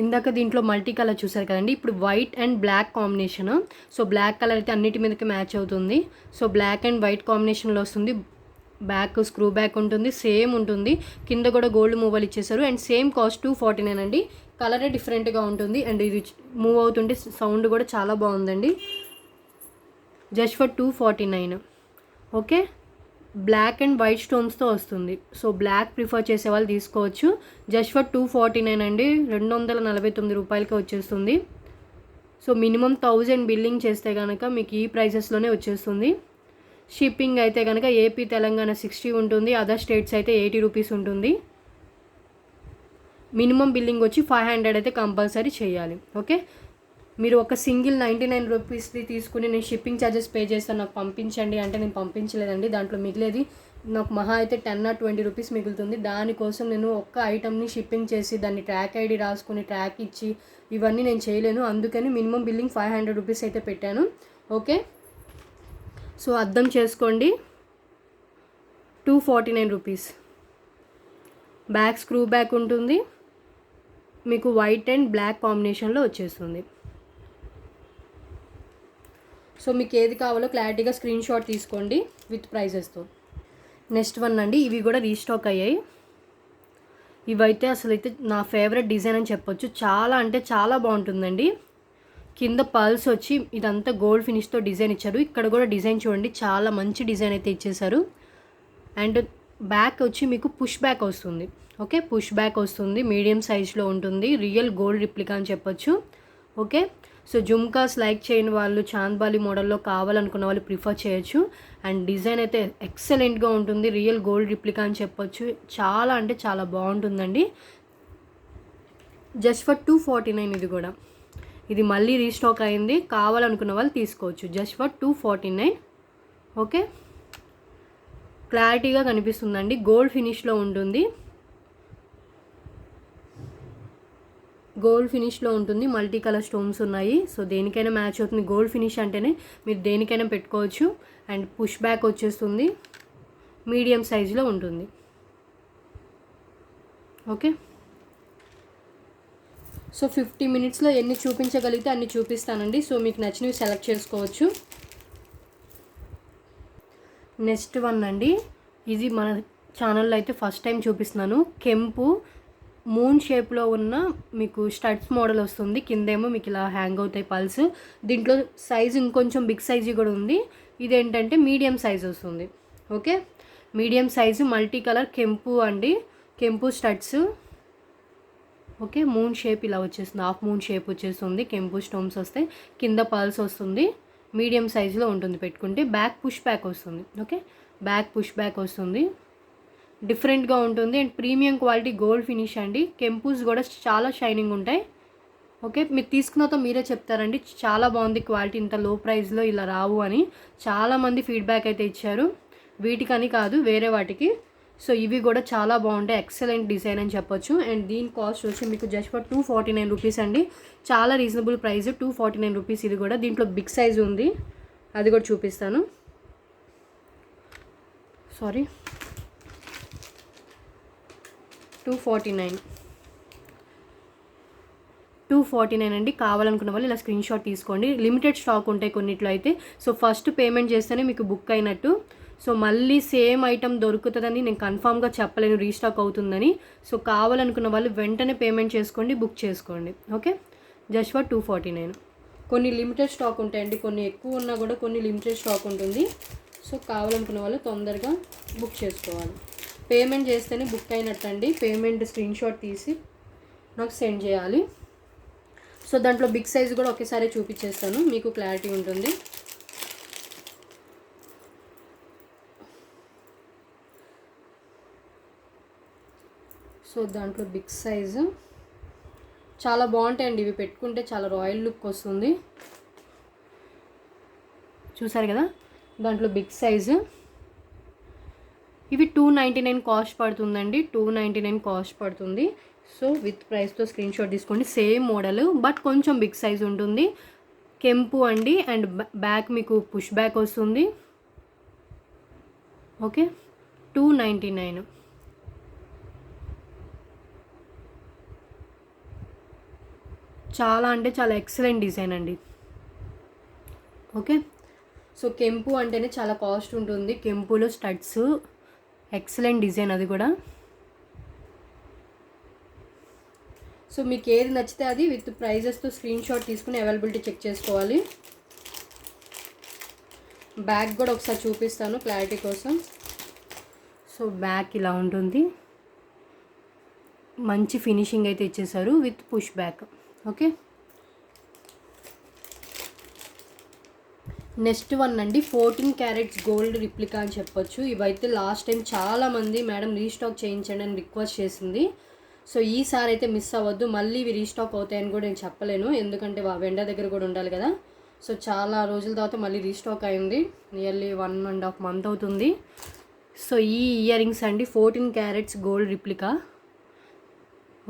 ఇందాక దీంట్లో మల్టీ కలర్ చూసారు కదండి, ఇప్పుడు white and black combination. So black colour అయితే అన్నిటి మీదకి మ్యాచ్ అవుతుంది. సో బ్లాక్ అండ్ వైట్ కాంబినేషన్లో వస్తుంది. బ్యాక్ స్క్రూ బ్యాక్ ఉంటుంది, సేమ్ ఉంటుంది. కింద కూడా గోల్డ్ మూవల్ ఇచ్చేసారు. అండ్ సేమ్ కాస్ట్ 249 అండి. కలరే డిఫరెంట్గా ఉంటుంది. అండ్ ఇది మూవ్ అవుతుంటే సౌండ్ కూడా చాలా బాగుందండి. Just for 249. Okay, black and white స్టోన్స్తో వస్తుంది. సో బ్లాక్ ప్రిఫర్ చేసే వాళ్ళు తీసుకోవచ్చు. జస్ట్ ఫర్ 249 అండి. 249 రూపాయలకి వచ్చేస్తుంది. సో మినిమం 1000 బిల్లింగ్ చేస్తే కనుక మీకు ఈ ప్రైజెస్లోనే వచ్చేస్తుంది. షిప్పింగ్ అయితే కనుక ఏపీ తెలంగాణ 60 ఉంటుంది, అదర్ స్టేట్స్ అయితే 80 రూపీస్ ఉంటుంది. మినిమం బిల్లింగ్ వచ్చి 500 అయితే కంపల్సరీ చేయాలి. ఓకే, మీరు ఒక సింగిల్ 99 రూపీస్ది తీసుకుని నేను షిప్పింగ్ ఛార్జెస్ పే చేస్తాను నాకు పంపించండి అంటే నేను పంపించలేదండి. దాంట్లో మిగిలేది నాకు మహా అయితే 10 or 20 రూపీస్ మిగులుతుంది. దానికోసం నేను ఒక్క ఐటమ్ని షిప్పింగ్ చేసి దాన్ని ట్రాక్ ఐడి రాసుకుని ట్రాక్ ఇచ్చి ఇవన్నీ నేను చేయలేను. అందుకని మినిమం బిల్లింగ్ 500 రూపీస్ అయితే పెట్టాను. ఓకే, సో అర్థం చేసుకోండి. 249 రూపీస్. బ్యాక్ స్క్రూ బ్యాక్ ఉంటుంది. మీకు వైట్ అండ్ బ్లాక్ కాంబినేషన్లో వచ్చేస్తుంది. సో మీకు ఏది కావాలో క్లారిటీగా స్క్రీన్ షాట్ తీసుకోండి విత్ ప్రైజెస్తో. నెక్స్ట్ వన్ అండి, ఇవి కూడా రీస్టాక్ అయ్యాయి. ఇవైతే అసలైతే నా ఫేవరెట్ డిజైన్ అని చెప్పొచ్చు. చాలా అంటే చాలా బాగుంటుందండి. కింద పల్స్ వచ్చి ఇదంతా గోల్డ్ ఫినిష్తో డిజైన్ ఇచ్చారు. ఇక్కడ కూడా డిజైన్ చూడండి, చాలా మంచి డిజైన్ అయితే ఇచ్చేసారు. అండ్ బ్యాక్ వచ్చి మీకు పుష్ బ్యాక్ వస్తుంది. ఓకే, పుష్ బ్యాక్ వస్తుంది, మీడియం సైజ్లో ఉంటుంది. రియల్ గోల్డ్ రిప్లికా అని చెప్పొచ్చు. ఓకే, సో జుమ్కాస్ లైక్ చేయని వాళ్ళు చాంద్బాలి మోడల్లో కావాలనుకున్న వాళ్ళు ప్రిఫర్ చేయొచ్చు. అండ్ డిజైన్ అయితే ఎక్సలెంట్గా ఉంటుంది. రియల్ గోల్డ్ రిప్లికా అని చెప్పొచ్చు. చాలా అంటే చాలా బాగుంటుందండి. జస్ట్ ఫర్ 249 ఇది కూడా. ఇది మళ్ళీ రీస్టాక్ అయింది, కావాలనుకున్న వాళ్ళు తీసుకోవచ్చు. Just for 249. ఓకే, క్లారిటీగా కనిపిస్తుందండి. గోల్డ్ ఫినిష్లో ఉంటుంది. గోల్డ్ ఫినిష్లో ఉంటుంది. మల్టీ కలర్ స్టోన్స్ ఉన్నాయి. సో దేనికైనా మ్యాచ్ అవుతుంది. గోల్డ్ ఫినిష్ అంటేనే మీరు దేనికైనా పెట్టుకోవచ్చు. అండ్ పుష్ బ్యాక్ వచ్చేస్తుంది. మీడియం సైజులో ఉంటుంది. ఓకే, సో 50 minutesలో ఎన్ని చూపించగలిగితే అన్ని చూపిస్తానండి. సో మీకు నచ్చినవి సెలెక్ట్ చేసుకోవచ్చు. నెక్స్ట్ వన్ అండి, ఇది మన ఛానల్లో అయితే ఫస్ట్ టైం చూపిస్తున్నాను. కెంపు మూన్ షేప్లో ఉన్న మీకు స్టడ్స్ మోడల్ వస్తుంది. కిందేమో మీకు ఇలా హ్యాంగ్ అవుతాయి పల్స్. దీంట్లో సైజు ఇంకొంచెం బిగ్ సైజు కూడా ఉంది. ఇదేంటంటే మీడియం సైజ్ వస్తుంది. Okay, medium size multi colour కెంపు అండి, కెంపు స్టడ్స్. ఓకే, మూన్ షేప్ ఇలా వచ్చేస్తుంది, హాఫ్ మూన్ షేప్ వచ్చేస్తుంది. కెంపు స్టోన్స్ వస్తాయి, కింద పల్స్ వస్తుంది. మీడియం సైజులో ఉంటుంది పెట్టుకుంటే. బ్యాక్ పుష్ బ్యాక్ వస్తుంది. ఓకే, బ్యాక్ పుష్ బ్యాక్ వస్తుంది. డిఫరెంట్గా ఉంటుంది and premium quality gold finish అండి. కెంపూస్ కూడా చాలా షైనింగ్ ఉంటాయి. ఓకే, మీరు తీసుకున్నతో మీరే చెప్తారండి చాలా బాగుంది క్వాలిటీ, ఇంత లో ప్రైస్లో ఇలా రావు అని చాలామంది ఫీడ్బ్యాక్ అయితే ఇచ్చారు. వీటికని కాదు, వేరే వాటికి. సో ఇవి కూడా చాలా బాగుంటాయి, ఎక్సలెంట్ డిజైన్ అని చెప్పొచ్చు. అండ్ దీని కాస్ట్ వచ్చి మీకు జస్ట్ ఫర్ 249 రూపీస్ అండి. చాలా రీజనబుల్ ప్రైస్, 249 రూపీస్. ఇది కూడా దీంట్లో బిగ్ సైజ్ ఉంది, అది కూడా చూపిస్తాను. సారీ, 249 అండి. కావాలనుకున్న వాళ్ళు ఇలా స్క్రీన్ షాట్ తీసుకోండి. లిమిటెడ్ స్టాక్ ఉంటాయి కొన్నిట్లో అయితే. సో ఫస్ట్ పేమెంట్ చేస్తేనే మీకు బుక్ అయినట్టు. సో మళ్ళీ సేమ్ ఐటమ్ దొరుకుతుందని నేను కన్ఫామ్గా చెప్పలేను, రీస్టాక్ అవుతుందని. సో కావాలనుకున్న వాళ్ళు వెంటనే పేమెంట్ చేసుకోండి, బుక్ చేసుకోండి. Okay, just for 249. కొన్ని లిమిటెడ్ స్టాక్ ఉంటాయండి, కొన్ని ఎక్కువ ఉన్నా కూడా కొన్ని లిమిటెడ్ స్టాక్ ఉంటుంది. సో కావాలనుకున్న వాళ్ళు తొందరగా బుక్ చేసుకోవాలి. పేమెంట్ చేస్తేనే బుక్ అయినట్టండి. పేమెంట్ స్క్రీన్ షాట్ తీసి నాకు సెండ్ చేయాలి. సో దాంట్లో బిగ్ సైజ్ కూడా ఒకేసారి చూపించేస్తాను, మీకు క్లారిటీ ఉంటుంది. సో దాంట్లో బిగ్ సైజు చాలా బాగుంటాయండి. ఇవి పెట్టుకుంటే చాలా రాయల్ లుక్ వస్తుంది. చూసారు కదా, దాంట్లో బిగ్ సైజు. ఇవి 299 కాస్ట్ పడుతుందండి, 299 కాస్ట్ పడుతుంది. సో విత్ ప్రైస్తో స్క్రీన్ షాట్ తీసుకోండి. సేమ్ మోడల్ బట్ కొంచెం బిగ్ సైజ్ ఉంటుంది. కెంపు అండి. అండ్ బ్యాక్ మీకు పుష్ బ్యాక్ వస్తుంది. ఓకే, 299. చాలా అంటే చాలా ఎక్సలెంట్ డిజైన్ అండి. ఓకే, సో కెంపు అంటేనే చాలా కాస్ట్ ఉంటుంది. కెంపులో స్టడ్స్ ఎక్సలెంట్ డిజైన్, అది కూడా. సో మీకు ఏది నచ్చితే అది విత్ ప్రైజెస్తో స్క్రీన్ షాట్ తీసుకుని అవైలబిలిటీ చెక్ చేసుకోవాలి. బ్యాక్ కూడా ఒకసారి చూపిస్తాను క్లారిటీ కోసం. సో బ్యాక్ ఇలా ఉంటుంది, మంచి ఫినిషింగ్ అయితే ఇచ్చేసారు with push back. Okay, next one అండి, 14 క్యారెట్స్ గోల్డ్ రిప్లికా అని చెప్పొచ్చు. ఇవైతే లాస్ట్ టైం చాలామంది మేడం రీస్టాక్ చేయించండి అని రిక్వెస్ట్ చేసింది. సో ఈసారి అయితే మిస్ అవ్వద్దు. మళ్ళీ ఇవి రీస్టాక్ అవుతాయని కూడా నేను చెప్పలేను, ఎందుకంటే వెండర్ దగ్గర కూడా ఉండాలి కదా. సో చాలా రోజుల తర్వాత మళ్ళీ రీస్టాక్ అయింది, నియర్లీ 1.5 month అవుతుంది. సో ఈ ఇయర్ రింగ్స్ అండి 14 క్యారెట్స్ గోల్డ్ రిప్లికా.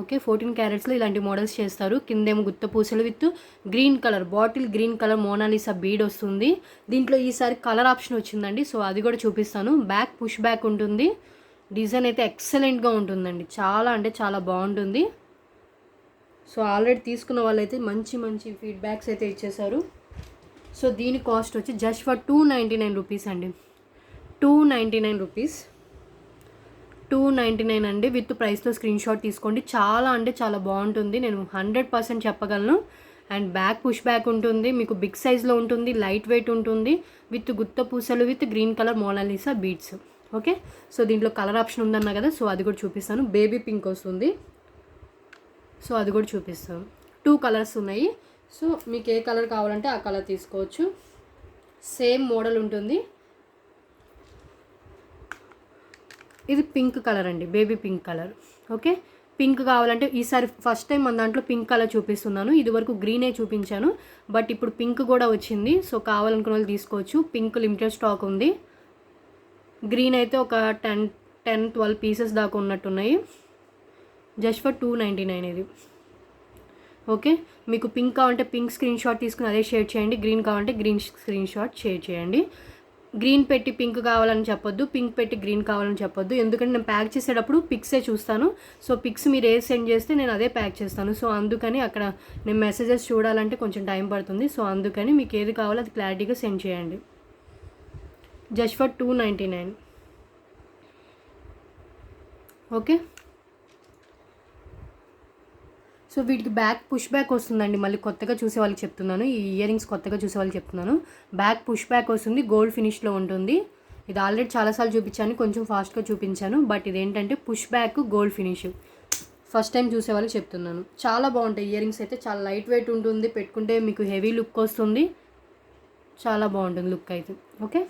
ఓకే, 14 క్యారెట్స్లో ఇలాంటి మోడల్స్ చేస్తారు. కిందేమో గుత్త పూసలు with green colour, bottle green colour Mona Lisa bead వస్తుంది. దీంట్లో ఈసారి కలర్ ఆప్షన్ వచ్చిందండి, సో అది కూడా చూపిస్తాను. బ్యాక్ పుష్ బ్యాక్ ఉంటుంది. డిజైన్ అయితే ఎక్సలెంట్గా ఉంటుందండి, చాలా అంటే చాలా బాగుంటుంది. సో ఆల్రెడీ తీసుకున్న వాళ్ళైతే మంచి మంచి ఫీడ్బ్యాక్స్ అయితే ఇచ్చేసారు. సో దీని కాస్ట్ వచ్చి జస్ట్ ఫర్ 299 రూపీస్ అండి. 299 రూపీస్, 299 అండి. విత్ ప్రైస్తో స్క్రీన్ షాట్ తీసుకోండి. చాలా అంటే చాలా బాగుంటుంది, నేను 100% చెప్పగలను. అండ్ బ్యాక్ పుష్ బ్యాక్ ఉంటుంది, మీకు బిగ్ సైజ్లో ఉంటుంది, లైట్ వెయిట్ ఉంటుంది, విత్ గుత్త పూసలు with green colour Mona Lisa beads. Okay, so దీంట్లో కలర్ ఆప్షన్ ఉందన్నా కదా, సో అది కూడా చూపిస్తాను. బేబీ పింక్ వస్తుంది, సో అది కూడా చూపిస్తాను. 2 కలర్స్ ఉన్నాయి. సో మీకు ఏ కలర్ కావాలంటే ఆ కలర్ తీసుకోవచ్చు. సేమ్ మోడల్ ఉంటుంది. ఇది పింక్ కలర్ అండి, baby pink colour. Okay, pink కావాలంటే ఈసారి ఫస్ట్ టైం మన దాంట్లో పింక్ కలర్ చూపిస్తున్నాను. ఇదివరకు గ్రీనే చూపించాను, బట్ ఇప్పుడు పింక్ కూడా వచ్చింది. సో కావాలనుకున్న వాళ్ళు తీసుకోవచ్చు. పింక్ లిమిటెడ్ స్టాక్ ఉంది. గ్రీన్ అయితే ఒక 10-12 పీసెస్ దాకా ఉన్నట్టున్నాయి. జస్ట్ ఫర్ 299 ఇది. ఓకే, మీకు పింక్ కావాలంటే పింక్ స్క్రీన్ షాట్ తీసుకుని అదే షేర్ చేయండి. గ్రీన్ కావాలంటే గ్రీన్ స్క్రీన్ షాట్ షేర్ చేయండి. గ్రీన్ పెట్టి పింక్ కావాలని చెప్పొద్దు, పింక్ పెట్టి గ్రీన్ కావాలని చెప్పొద్దు, ఎందుకంటే నేను ప్యాక్ చేసేటప్పుడు పిక్సే చూస్తాను. సో పిక్స్ మీరు ఏది సెండ్ చేస్తే నేను అదే ప్యాక్ చేస్తాను. సో అందుకని అక్కడ నేను మెసేజెస్ చూడాలంటే కొంచెం టైం పడుతుంది. సో అందుకని మీకు ఏది కావాలో అది క్లారిటీగా సెండ్ చేయండి. Just for 299. ఓకే. సో వీటికి బ్యాక్ పుష్ బ్యాక్ వస్తుందండి. మళ్ళీ కొత్తగా చూసే వాళ్ళకి చెప్తున్నాను, ఈ ఇయర్ రింగ్స్ కొత్తగా చూసే వాళ్ళకి చెప్తున్నాను. బ్యాక్ పుష్ బ్యాక్ వస్తుంది, గోల్డ్ ఫినిష్లో ఉంటుంది. ఇది ఆల్రెడీ చాలాసార్లు చూపించాను, కొంచెం ఫాస్ట్గా చూపించాను. బట్ ఇదేంటంటే push back gold finish. First time చూసే వాళ్ళకి చెప్తున్నాను. చాలా బాగుంటాయి ఇయర్ రింగ్స్ అయితే. చాలా లైట్ వెయిట్ ఉంటుంది, పెట్టుకుంటే మీకు హెవీ లుక్ వస్తుంది. చాలా బాగుంటుంది లుక్ అయితే. ఓకే.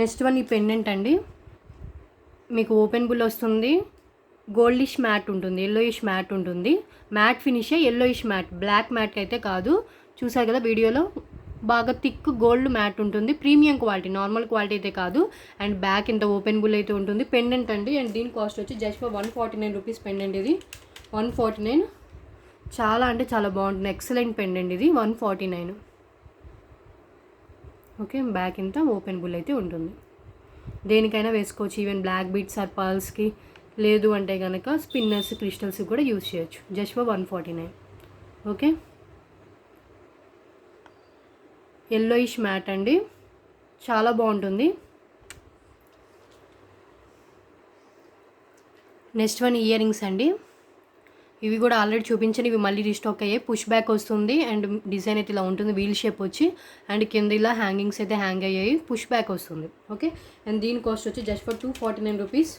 నెక్స్ట్ వన్ ఈ పెండెంట్ అండి. మీకు ఓపెన్ బుల్ వస్తుంది, గోల్డిష్ మ్యాట్ ఉంటుంది, ఎల్లోయిష్ మ్యాట్ ఉంటుంది. మ్యాట్ ఫినిషే, ఎల్లోయిష్ మ్యాట్, బ్లాక్ మ్యాట్ అయితే కాదు. చూసారు కదా వీడియోలో, బాగా థిక్ గోల్డ్ మ్యాట్ ఉంటుంది. ప్రీమియం క్వాలిటీ, నార్మల్ క్వాలిటీ అయితే కాదు. అండ్ బ్యాక్ ఇంత ఓపెన్ బుల్ అయితే ఉంటుంది. పెండెంట్ అండి. అండ్ దీని కాస్ట్ వచ్చి జస్ట్ ఫర్ 149 రూపీస్ పెండెంట్. ఇది 149. చాలా అంటే చాలా బాగుంటుంది, ఎక్సలెంట్ పెండెంట్ ఇది. 149. ఓకే. బ్యాక్ ఇంత ఓపెన్ బుల్ అయితే ఉంటుంది. దేనికైనా వేసుకోవచ్చు, ఈవెన్ బ్లాక్ బీట్స్ ఆర్ పర్ల్స్కి, లేదు అంటే కనుక స్పిన్నర్స్, క్రిస్టల్స్ కూడా యూజ్ చేయొచ్చు. Just for 149. Okay. Yellowish matte అండి, చాలా బాగుంటుంది. నెక్స్ట్ వన్ ఇయర్ రింగ్స్ అండి. ఇవి కూడా ఆల్రెడీ చూపించాను, ఇవి మళ్ళీ రీస్టాక్ అయ్యాయి. పుష్ బ్యాక్ వస్తుంది అండ్ డిజైన్ అయితే ఇలా ఉంటుంది, వీల్ షేప్ వచ్చి. అండ్ కింద ఇలా హ్యాంగింగ్స్ అయితే హ్యాంగ్ అయ్యాయి, పుష్ బ్యాక్ వస్తుంది. ఓకే. అండ్ దీని కాస్ట్ వచ్చి just for 249 rupees.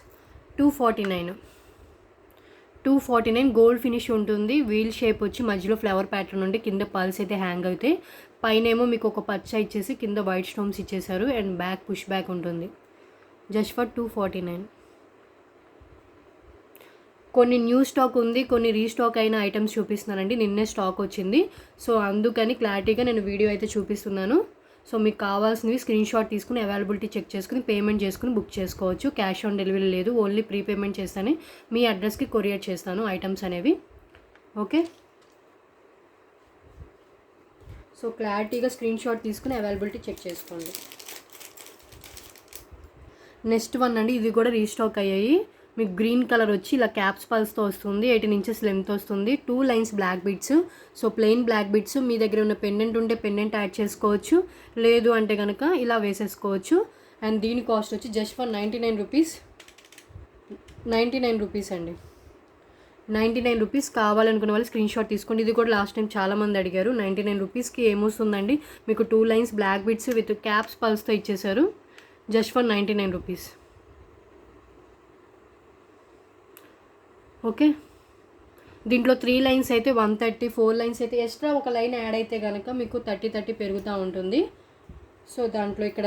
249 gold finish ఉంటుంది. వీల్ షేప్ వచ్చి మధ్యలో ఫ్లవర్ ప్యాటర్న్ ఉండి కింద పల్స్ అయితే హ్యాంగ్ అవుతాయి. పైన ఏమో మీకు ఒక పచ్చ ఇచ్చేసి కింద వైట్ స్టోన్స్ ఇచ్చేసారు. అండ్ బ్యాక్ పుష్ బ్యాక్ ఉంటుంది. Just for 249. కొన్ని న్యూ స్టాక్ ఉంది, కొన్ని రీస్టాక్ అయిన ఐటమ్స్ చూపిస్తున్నానండి. నిన్నే స్టాక్ వచ్చింది, సో అందుకని క్లారిటీగా నేను వీడియో అయితే చూపిస్తున్నాను. సో మీకు కావాల్సినవి స్క్రీన్ షాట్ తీసుకుని అవైలబిలిటీ చెక్ చేసుకుని పేమెంట్ చేసుకుని బుక్ చేసుకోవచ్చు. క్యాష్ ఆన్ డెలివరీ లేదు, ఓన్లీ ప్రీపేమెంట్ చేస్తానే మీ అడ్రస్కి కొరియర్ చేస్తాను ఐటమ్స్ అనేవి. ఓకే. సో క్లారిటీగా స్క్రీన్ షాట్ తీసుకుని అవైలబిలిటీ చెక్ చేసుకోండి. నెక్స్ట్ వన్ అండి, ఇది కూడా రీస్టాక్ అయ్యాయి. మీకు గ్రీన్ కలర్ వచ్చి ఇలా క్యాప్స్ పల్స్తో వస్తుంది. 18 ఇంచెస్ లెంత్ వస్తుంది. 2 lines black beads. So plain black beads. మీ దగ్గర ఉన్న పెండెంట్ ఉంటే పెండెంట్ యాడ్ చేసుకోవచ్చు, లేదు అంటే కనుక ఇలా వేసేసుకోవచ్చు. అండ్ దీని కాస్ట్ వచ్చి జస్ట్ ఫర్ 99 రూపీస్. 99 రూపీస్ అండి. 99 రూపీస్. కావాలనుకునే వాళ్ళు స్క్రీన్ షాట్ తీసుకోండి. ఇది కూడా లాస్ట్ టైం చాలామంది అడిగారు. 99 రూపీస్కి ఏమొస్తుందండి, మీకు 2 lines black beads with caps పల్స్తో ఇచ్చేసారు. Just for 99 rupees. ఓకే. దీంట్లో 3 లైన్స్ అయితే 130, 4 లైన్స్ అయితే ఎక్స్ట్రా ఒక లైన్ యాడ్ అయితే కనుక మీకు 30 పెరుగుతూ ఉంటుంది. సో దాంట్లో ఇక్కడ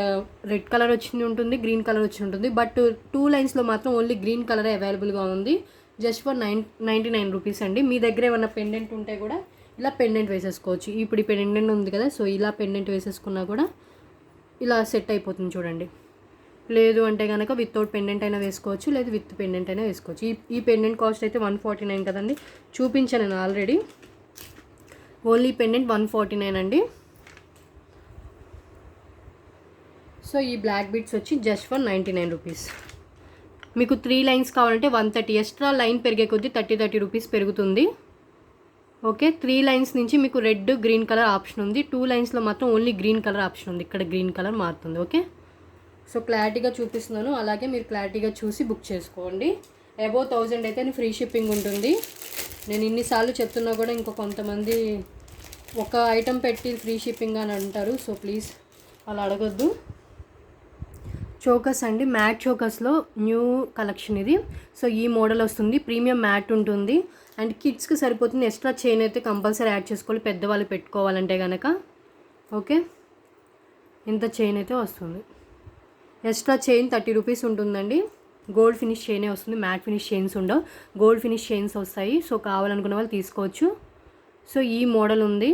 రెడ్ కలర్ వచ్చింది ఉంటుంది, గ్రీన్ కలర్ వచ్చి ఉంటుంది. బట్ 2 లైన్స్లో మాత్రం ఓన్లీ గ్రీన్ కలరే అవైలబుల్గా ఉంది. జస్ట్ ఫర్ 99 రూపీస్ అండి. మీ దగ్గర ఏమన్నా పెండెంట్ ఉంటే కూడా ఇలా పెండెంట్ వేసేసుకోవచ్చు. ఇప్పుడు ఈ పెండెంట్ ఉంది కదా, సో ఇలా పెండెంట్ వేసేసుకున్నా కూడా ఇలా సెట్ అయిపోతుంది చూడండి. లేదు అంటే కనుక వితౌట్ పెండెంట్ అయినా వేసుకోవచ్చు, లేదు విత్ పెండెంట్ అయినా వేసుకోవచ్చు. ఈ పెండెంట్ కాస్ట్ అయితే 149 కదండి, చూపించాను నేను ఆల్రెడీ. ఓన్లీ పెండెంట్ 149 అండి. సో ఈ బ్లాక్ బీట్స్ వచ్చి జస్ట్ ఫర్ 99 రూపీస్. మీకు 3 లైన్స్ కావాలంటే 130. ఎక్స్ట్రా లైన్ పెరిగే కొద్దీ 30 రూపీస్ పెరుగుతుంది. ఓకే. 3 లైన్స్ నుంచి మీకు రెడ్, గ్రీన్ కలర్ ఆప్షన్ ఉంది. 2 లైన్స్లో మాత్రం ఓన్లీ గ్రీన్ కలర్ ఆప్షన్ ఉంది. ఇక్కడ గ్రీన్ కలర్ మారుతుంది. ఓకే. సో క్లారిటీగా చూపిస్తున్నాను, అలాగే మీరు క్లారిటీగా చూసి బుక్ చేసుకోండి. అబోవ్ 1000 అయితే ఫ్రీ షిప్పింగ్ ఉంటుంది. నేను ఇన్నిసార్లు చెప్తున్నా కూడా ఇంకో కొంతమంది ఒక ఐటెం పెట్టి ఫ్రీ షిప్పింగ్ అని అంటారు. సో ప్లీజ్ అలా అడగొద్దు. చోకస్ అండి, మ్యాట్ చోకస్లో న్యూ కలెక్షన్ ఇది. సో ఈ మోడల్ వస్తుంది, ప్రీమియం మ్యాట్ ఉంటుంది. అండ్ కిడ్స్కి సరిపోతుంది. ఎక్స్ట్రా చైన్ అయితే కంపల్సరీ యాడ్ చేసుకోవాలి, పెద్దవాళ్ళు పెట్టుకోవాలంటే కనుక. ఓకే. ఇంత చైన్ అయితే వస్తుంది. ఎక్స్ట్రా చైన్ 30 రూపీస్ ఉంటుందండి. గోల్డ్ ఫినిష్ చైనే వస్తుంది, మ్యాట్ ఫినిష్ చైన్స్ ఉండవు, గోల్డ్ ఫినిష్ చైన్స్ వస్తాయి. సో కావాలనుకున్న వాళ్ళు తీసుకోవచ్చు. సో ఈ మోడల్ ఉంది.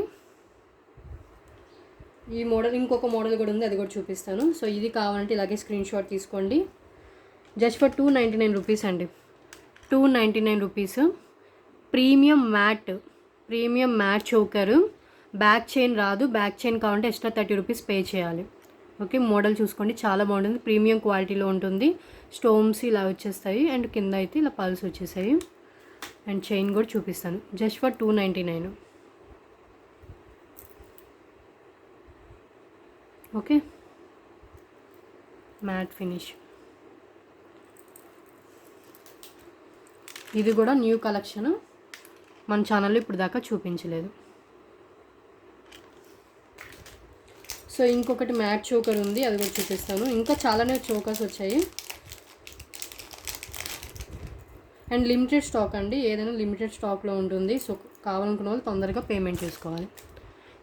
ఈ మోడల్ ఇంకొక మోడల్ కూడా ఉంది, అది కూడా చూపిస్తాను. సో ఇది కావాలంటే ఇలాగే స్క్రీన్ షాట్ తీసుకోండి. జస్ట్ ఫర్ 299 రూపీస్ అండి. 299 rupees. Premium matte choker. Back chain రాదు, బ్యాక్ చైన్ కావాలంటే ఎక్స్ట్రా 30 రూపీస్ పే చేయాలి. ఓకే. మోడల్ చూసుకోండి, చాలా బాగుంటుంది, ప్రీమియం క్వాలిటీలో ఉంటుంది. స్టోన్స్ ఇలా వచ్చేస్తాయి అండ్ కింద అయితే ఇలా పల్స్ వచ్చేసాయి. అండ్ చైన్ కూడా చూపిస్తాను. Just for 299. Okay. Matte finish. ఇది కూడా న్యూ కలెక్షన్, మన ఛానల్లో ఇప్పుడు దాకా చూపించలేదు. సో ఇంకొకటి మ్యాట్ చోకర్ ఉంది, అది కూడా చూపిస్తాను. ఇంకా చాలానే చోకర్స్ వచ్చాయి అండ్ లిమిటెడ్ స్టాక్ అండి, ఏదైనా లిమిటెడ్ స్టాక్లో ఉంటుంది. సో కావాలనుకున్న వాళ్ళు తొందరగా పేమెంట్ చేసుకోవాలి.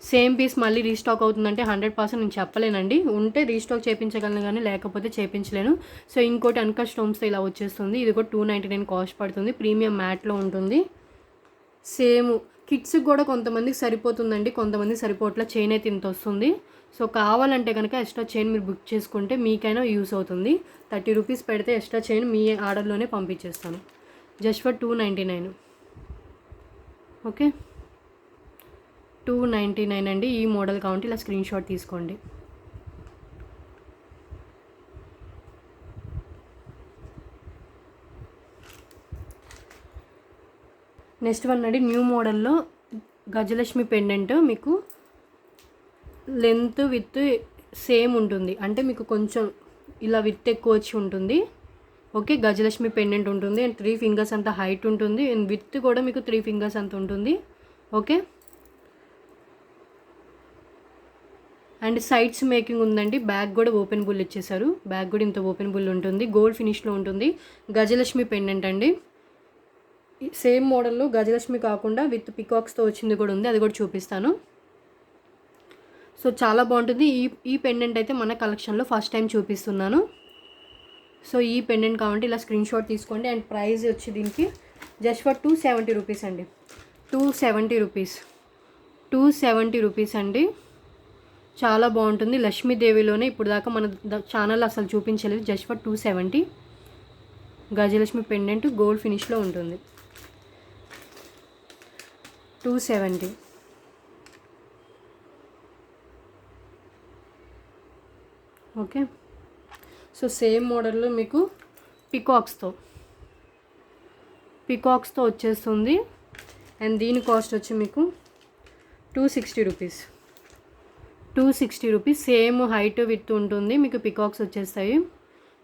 సేమ్ పీస్ మళ్ళీ రీస్టాక్ అవుతుందంటే 100% నేను చెప్పలేనండి. ఉంటే రీస్టాక్ చేయించగలను కానీ లేకపోతే చేయించలేను. సో ఇంకోటి అన్కట్ స్టోన్స్తో ఇలా వచ్చేస్తుంది. ఇది కూడా 299 కాస్ట్ పడుతుంది. ప్రీమియం మ్యాట్లో ఉంటుంది. సేమ్ కిడ్స్కి కూడా కొంతమందికి సరిపోతుందండి, కొంతమందికి సరిపోట్ల. చైన్ అయితే ఇంత వస్తుంది. సో కావాలంటే కనుక ఎక్స్ట్రా చైన్ మీరు బుక్ చేసుకుంటే మీకైనా యూస్ అవుతుంది. 30 రూపీస్ పెడితే ఎక్స్ట్రా చైన్ మీ ఆర్డర్లోనే పంపించేస్తాను. Just for 299. ఓకే, 299 అండి. ఈ మోడల్ కావాలంటే ఇలా స్క్రీన్ షాట్ తీసుకోండి. నెక్స్ట్ వన్ అండి, న్యూ మోడల్లో గజలక్ష్మి పెండెంట్. మీకు లెంత్ విత్ సేమ్ ఉంటుంది, అంటే మీకు కొంచెం ఇలా విత్ ఎక్కువ వచ్చి ఉంటుంది. ఓకే, గజలక్ష్మి పెండెంట్ ఉంటుంది అండ్ 3 ఫింగర్స్ అంత హైట్ ఉంటుంది అండ్ విత్ కూడా మీకు 3 ఫింగర్స్ అంత ఉంటుంది. ఓకే, అండ్ సైడ్స్ మేకింగ్ ఉందండి. బ్యాక్ కూడా ఓపెన్ బుల్ ఇచ్చేసారు. బ్యాక్ కూడా ఇంత ఓపెన్ బుల్ ఉంటుంది. గోల్డ్ ఫినిష్లో ఉంటుంది. గజలక్ష్మి పెండెంట్ అండి. సేమ్ మోడల్లో గజలక్ష్మి కాకుండా విత్ పికాక్స్తో వచ్చింది కూడా ఉంది, అది కూడా చూపిస్తాను. సో చాలా బాగుంటుంది. ఈ పెండెంట్ అయితే మన కలెక్షన్లో ఫస్ట్ టైం చూపిస్తున్నాను. సో ఈ పెండెంట్ కావాలంటే ఇలా స్క్రీన్ షాట్ తీసుకోండి. అండ్ ప్రైస్ వచ్చి దీనికి జస్ట్ ఫర్ 270 రూపీస్ అండి. 270 రూపీస్, 270 రూపీస్ అండి. చాలా బాగుంటుంది. లక్ష్మీదేవిలోనే ఇప్పుడు దాకా మన ఛానల్ అసలు చూపించలేదు. Just for 270. Gajalakshmi pendant gold ఫినిష్లో ఉంటుంది. 270. ఓకే, సో సేమ్ మోడల్లో మీకు పికాక్స్తో వచ్చేస్తుంది. అండ్ దీని కాస్ట్ వచ్చి మీకు 260 rupees. 260 rupees. Same height with ఉంటుంది. మీకు పికాక్స్ వచ్చేస్తాయి.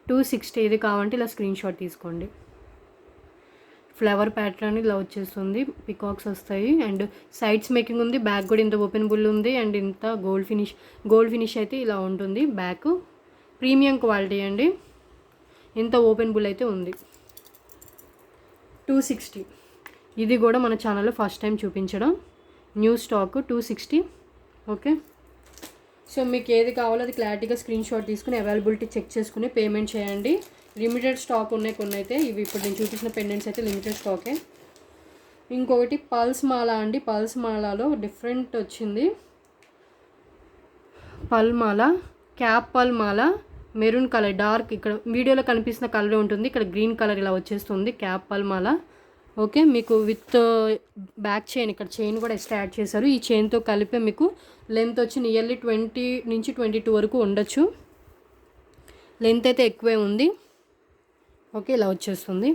260. ఇది కావాలంటే ఇలా స్క్రీన్ షాట్ తీసుకోండి. ఫ్లవర్ ప్యాటర్న్ ఇలా వచ్చేస్తుంది. పికాక్స్ వస్తాయి అండ్ సైడ్స్ మేకింగ్ ఉంది. బ్యాక్ కూడా ఇంత ఓపెన్ బుల్ ఉంది అండ్ ఇంత గోల్డ్ ఫినిష్ అయితే ఇలా ఉంటుంది. బ్యాక్ ప్రీమియం క్వాలిటీ అండి. ఇంత ఓపెన్ బుల్ అయితే ఉంది. 260. ఇది కూడా మన ఛానల్లో ఫస్ట్ టైం చూపించడం. New stock 260. ఓకే, సో మీకు ఏది కావాలో అది క్లారిటీగా స్క్రీన్ షాట్ తీసుకుని అవైలబిలిటీ చెక్ చేసుకుని పేమెంట్ చేయండి. లిమిటెడ్ స్టాక్ ఉన్నాయి కొన్ని అయితే. ఇవి ఇప్పుడు నేను చూపించిన పెండెంట్స్ అయితే లిమిటెడ్ స్టాకే. ఇంకొకటి పల్స్ మాల అండి. పల్స్ మాలలో డిఫరెంట్ వచ్చింది. పల్ మాల, క్యాప్ పల్ మాల, మెరూన్ కలర్, డార్క్ ఇక్కడ వీడియోలో కనిపిస్తున్న కలర్ ఉంటుంది. ఇక్కడ గ్రీన్ కలర్ ఇలా వచ్చేస్తుంది. క్యాప్ పల్ మాల. ఓకే, మీకు విత్ బ్యాక్ చైన్, ఇక్కడ చైన్ కూడా ఎక్స్ట్రా యాడ్ చేశారు. ఈ చైన్తో కలిపి మీకు లెంత్ వచ్చి నియర్లీ 20 నుంచి 22 వరకు ఉండొచ్చు. లెంత్ అయితే ఎక్కువే ఉంది. ఓకే, ఇలా వచ్చేస్తుంది.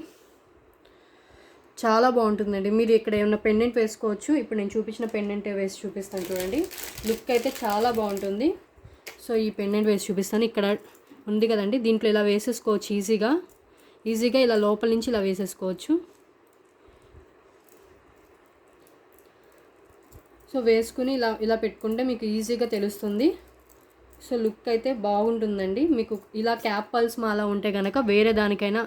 చాలా బాగుంటుందండి. మీరు ఇక్కడ ఏమైనా పెండెంట్ వేసుకోవచ్చు. ఇప్పుడు నేను చూపించిన పెండెంటే వేసి చూపిస్తాను చూడండి. లుక్ అయితే చాలా బాగుంటుంది. సో ఈ పెండెంట్ వేసి చూపిస్తాను. ఇక్కడ ఉంది కదండి, దీంట్లో ఇలా వేసేసుకోవచ్చు ఈజీగా ఇలా లోపల నుంచి ఇలా వేసేసుకోవచ్చు. సో వేసుకుని ఇలా పెట్టుకుంటే మీకు ఈజీగా తెలుస్తుంది. సో లుక్ అయితే బాగుంటుందండి. మీకు ఇలా క్యాప్ పల్స్ మాల ఉంటే కనుక వేరే దానికైనా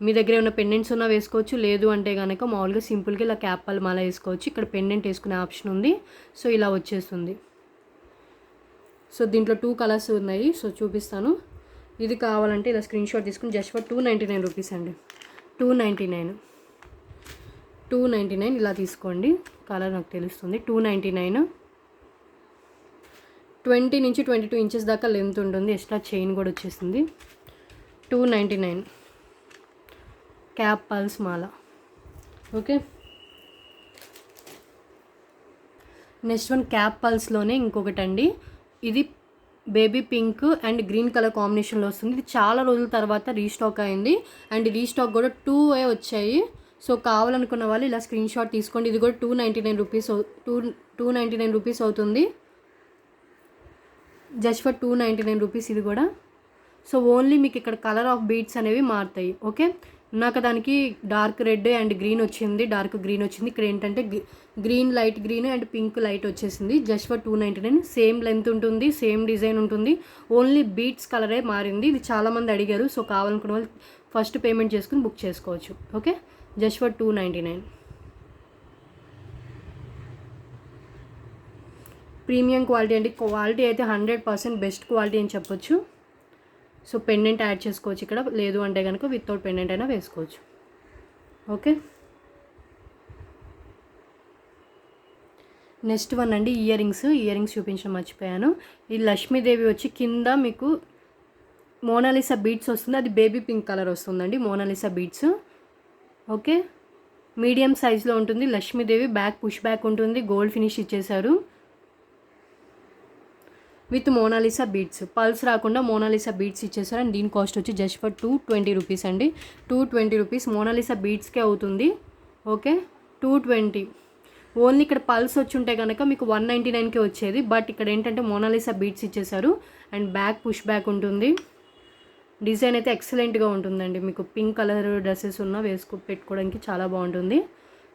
మీ దగ్గర ఏమైనా పెండెంట్స్ ఉన్నా వేసుకోవచ్చు. లేదు అంటే కనుక మామూలుగా సింపుల్గా ఇలా క్యాప్ పల్ మాల వేసుకోవచ్చు. ఇక్కడ పెండెంట్ వేసుకునే ఆప్షన్ ఉంది. సో ఇలా వచ్చేస్తుంది. సో దీంట్లో 2 కలర్స్ ఉన్నాయి. సో చూపిస్తాను. ఇది కావాలంటే ఇలా స్క్రీన్ షాట్ తీసుకుని జస్ట్ ఫర్ 299 రూపీస్ అండి. 299 ఇలా తీసుకోండి. కలర్ నాకు తెలుస్తుంది. 299. 20 నుంచి 22 ఇంచెస్ దాకా లెంత్ ఉంటుంది. ఎక్స్ట్రా చైన్ కూడా వచ్చేస్తుంది. 299 క్యాప్ పల్స్ మాల. ఓకే, నెక్స్ట్ వన్ క్యాప్ పల్స్లోనే ఇంకొకటి అండి. ఇది baby pink and green colour కాంబినేషన్లో వస్తుంది. ఇది చాలా రోజుల తర్వాత రీస్టాక్ అయింది అండ్ రీస్టాక్ కూడా 2 వచ్చాయి. సో కావాలనుకున్న వాళ్ళు ఇలా స్క్రీన్ షాట్ తీసుకోండి. ఇది కూడా 299 రూపీస్ అవుతుంది. Just for 299 rupees. ఇది కూడా సో ఓన్లీ మీకు ఇక్కడ కలర్ ఆఫ్ బీడ్స్ అనేవి మారుతాయి. ఓకే, నాకు దానికి డార్క్ రెడ్ అండ్ గ్రీన్ వచ్చింది, డార్క్ గ్రీన్ వచ్చింది. ఇక్కడ ఏంటంటే green light green and pink light వచ్చేసింది. Just for 299. సేమ్ లెంత్ ఉంటుంది, సేమ్ డిజైన్ ఉంటుంది, ఓన్లీ బీడ్స్ కలరే మారింది. ఇది చాలామంది అడిగారు. సో కావాలనుకున్న వాళ్ళు ఫస్ట్ పేమెంట్ చేసుకుని బుక్ చేసుకోవచ్చు. Okay, just for 299. Premium quality అండి. క్వాలిటీ అయితే 100% బెస్ట్ క్వాలిటీ అని చెప్పొచ్చు. సో పెండెంట్ యాడ్ చేసుకోవచ్చు ఇక్కడ, లేదు అంటే కనుక వితౌట్ పెండెంట్ అయినా వేసుకోవచ్చు. ఓకే, నెక్స్ట్ వన్ అండి ఇయర్ రింగ్స్ చూపించడం మర్చిపోయాను. ఈ లక్ష్మీదేవి వచ్చి కింద మీకు మోనాలిసా బీడ్స్ వస్తుంది, అది బేబీ పింక్ కలర్ వస్తుందండి మోనాలిసా బీడ్స్. ఓకే, మీడియం సైజులో ఉంటుంది. లక్ష్మీదేవి బ్యాక్ పుష్ బ్యాక్ ఉంటుంది, గోల్డ్ ఫినిష్ ఇచ్చేశారు విత్ మోనాలిసా బీడ్స్. పల్స్ రాకుండా మోనాలిసా బీడ్స్ ఇచ్చేసారు. అండ్ దీని కాస్ట్ వచ్చి జస్ట్ ఫర్ 220 రూపీస్ అండి. 220 రూపీస్ మోనాలిసా బీడ్స్కే అవుతుంది. ఓకే, 220. ఓన్లీ ఇక్కడ పల్స్ వచ్చి ఉంటే కనుక మీకు 199కే వచ్చేది. బట్ ఇక్కడ ఏంటంటే మోనాలిసా బీడ్స్ ఇచ్చేసారు అండ్ బ్యాక్ పుష్ బ్యాక్ ఉంటుంది. డిజైన్ అయితే ఎక్సలెంట్గా ఉంటుందండి. మీకు పింక్ కలర్ డ్రెస్సెస్ ఉన్న పెట్టుకోవడానికి చాలా బాగుంటుంది.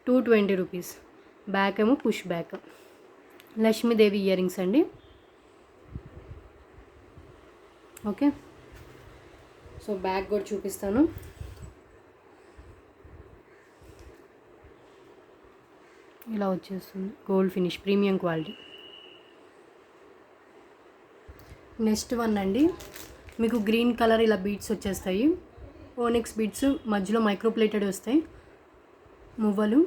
220 రూపీస్. బ్యాక్ ఏమో push back. Lakshmidevi ear rings అండి. ఓకే, సో బ్యాక్ కూడా చూపిస్తాను. ఇలా వచ్చేస్తుంది, gold finish, premium quality. Next one అండి, మీకు గ్రీన్ కలర్ ఇలా బీడ్స్ వచ్చేస్తాయి. ఓనెక్స్ బీడ్స్ మధ్యలో మైక్రోప్లేటెడ్ వస్తాయి, మువ్వలు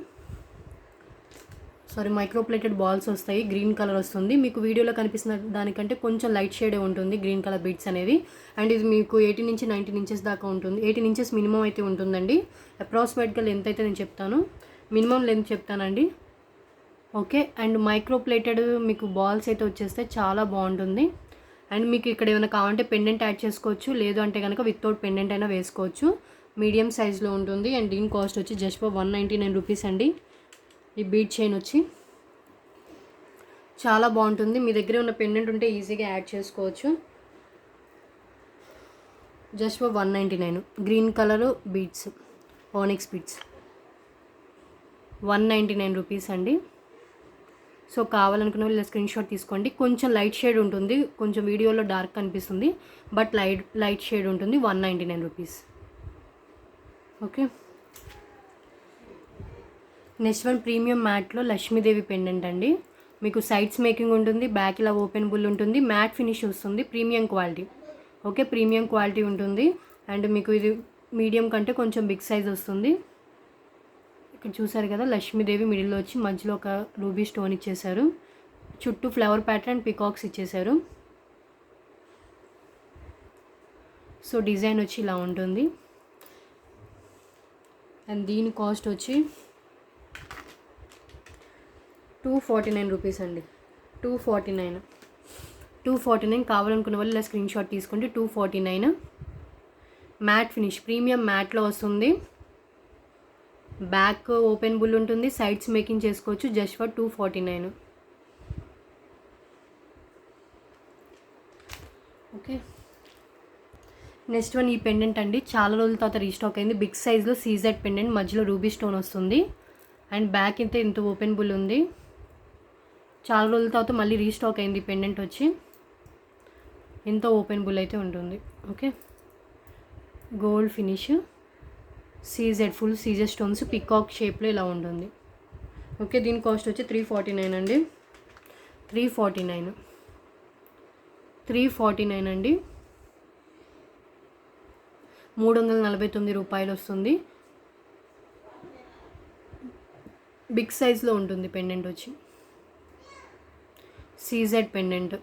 మైక్రోప్లేటెడ్ బాల్స్ వస్తాయి. గ్రీన్ కలర్ వస్తుంది. మీకు వీడియోలో కనిపిస్తున్న దానికంటే కొంచెం లైట్ షేడే ఉంటుంది గ్రీన్ కలర్ బీడ్స్ అనేది. అండ్ ఇది మీకు 18 నుంచి 19 ఇంచెస్ దాకా ఉంటుంది. 18 ఇంచెస్ మినిమం అయితే ఉంటుందండి. అప్రాక్సిమేట్గా లెంత్ అయితే నేను చెప్తాను, మినిమం లెంత్ చెప్తానండి. ఓకే, అండ్ మైక్రోప్లేటెడ్ మీకు బాల్స్ అయితే వచ్చేస్తే చాలా బాగుంటుంది. అండ్ మీకు ఇక్కడ ఏమైనా కావాలంటే పెండెంట్ యాడ్ చేసుకోవచ్చు, లేదు అంటే కనుక వితౌట్ పెండెంట్ అయినా వేసుకోవచ్చు. మీడియం సైజ్లో ఉంటుంది. అండ్ దీని కాస్ట్ వచ్చి జస్ట్ ఫర్ 199 రూపీస్ అండి. ఈ బీడ్ చైన్ వచ్చి చాలా బాగుంటుంది. మీ దగ్గర ఉన్న పెండెంట్ ఉంటే ఈజీగా యాడ్ చేసుకోవచ్చు. Just for 199. Green colour beads, onyx beads, 199 rupees అండి. సో కావాలనుకున్న వాళ్ళు స్క్రీన్ షాట్ తీసుకోండి. కొంచెం లైట్ షేడ్ ఉంటుంది, కొంచెం వీడియోలో డార్క్ కనిపిస్తుంది, బట్ లైట్ షేడ్ ఉంటుంది. 199 rupees. Okay, next one premium మ్యాట్లో లక్ష్మీదేవి పెండెంట్ అండి. మీకు సైడ్స్ మేకింగ్ ఉంటుంది, బ్యాక్ ఇలా ఓపెనబుల్ ఉంటుంది, మ్యాట్ ఫినిష్ వస్తుంది, premium quality. Okay, premium quality ఉంటుంది. అండ్ మీకు ఇది మీడియం కంటే కొంచెం బిగ్ సైజ్ వస్తుంది. ఇక్కడ చూసారు కదా, లక్ష్మీదేవి మిడిల్లో వచ్చి మధ్యలో ఒక రూబీ స్టోన్ ఇచ్చేసారు, చుట్టూ ఫ్లవర్ ప్యాటర్న్ అండ్ పికాక్స్ ఇచ్చేసారు. సో డిజైన్ వచ్చి ఇలా ఉంటుంది. అండ్ దీని కాస్ట్ వచ్చి 249 రూపీస్ అండి. 249 కావాలనుకున్న వాళ్ళు ఇలా స్క్రీన్ షాట్ తీసుకోండి. 249. మ్యాట్ ఫినిష్, ప్రీమియం మ్యాట్లో వస్తుంది. బ్యాక్ ఓపెనబుల్ ఉంటుంది, సైడ్స్ మేకింగ్ చేసుకోవచ్చు. Just for 249. Okay, next one ఈ పెండెంట్ అండి. చాలా రోజుల తర్వాత రీస్టాక్ అయింది. బిగ్ సైజ్లో సీజెడ్ పెండెంట్, మధ్యలో రూబీ స్టోన్ వస్తుంది. అండ్ బ్యాక్ ఇంత ఓపెనబుల్ ఉంది. చాలా రోజుల తర్వాత మళ్ళీ రీస్టాక్ అయింది పెండెంట్ వచ్చి. ఎంతో ఓపెనబుల్ అయితే ఉంటుంది. Okay, gold finish, CZ, full CZ stones, peacock షేప్లో ఇలా ఉంటుంది. ఓకే, దీని కాస్ట్ వచ్చి 349 అండి. 349 అండి. 349 రూపాయలు వస్తుంది. బిగ్ సైజ్లో ఉంటుంది పెండెంట్ వచ్చి, సీజెడ్ పెండెంట్.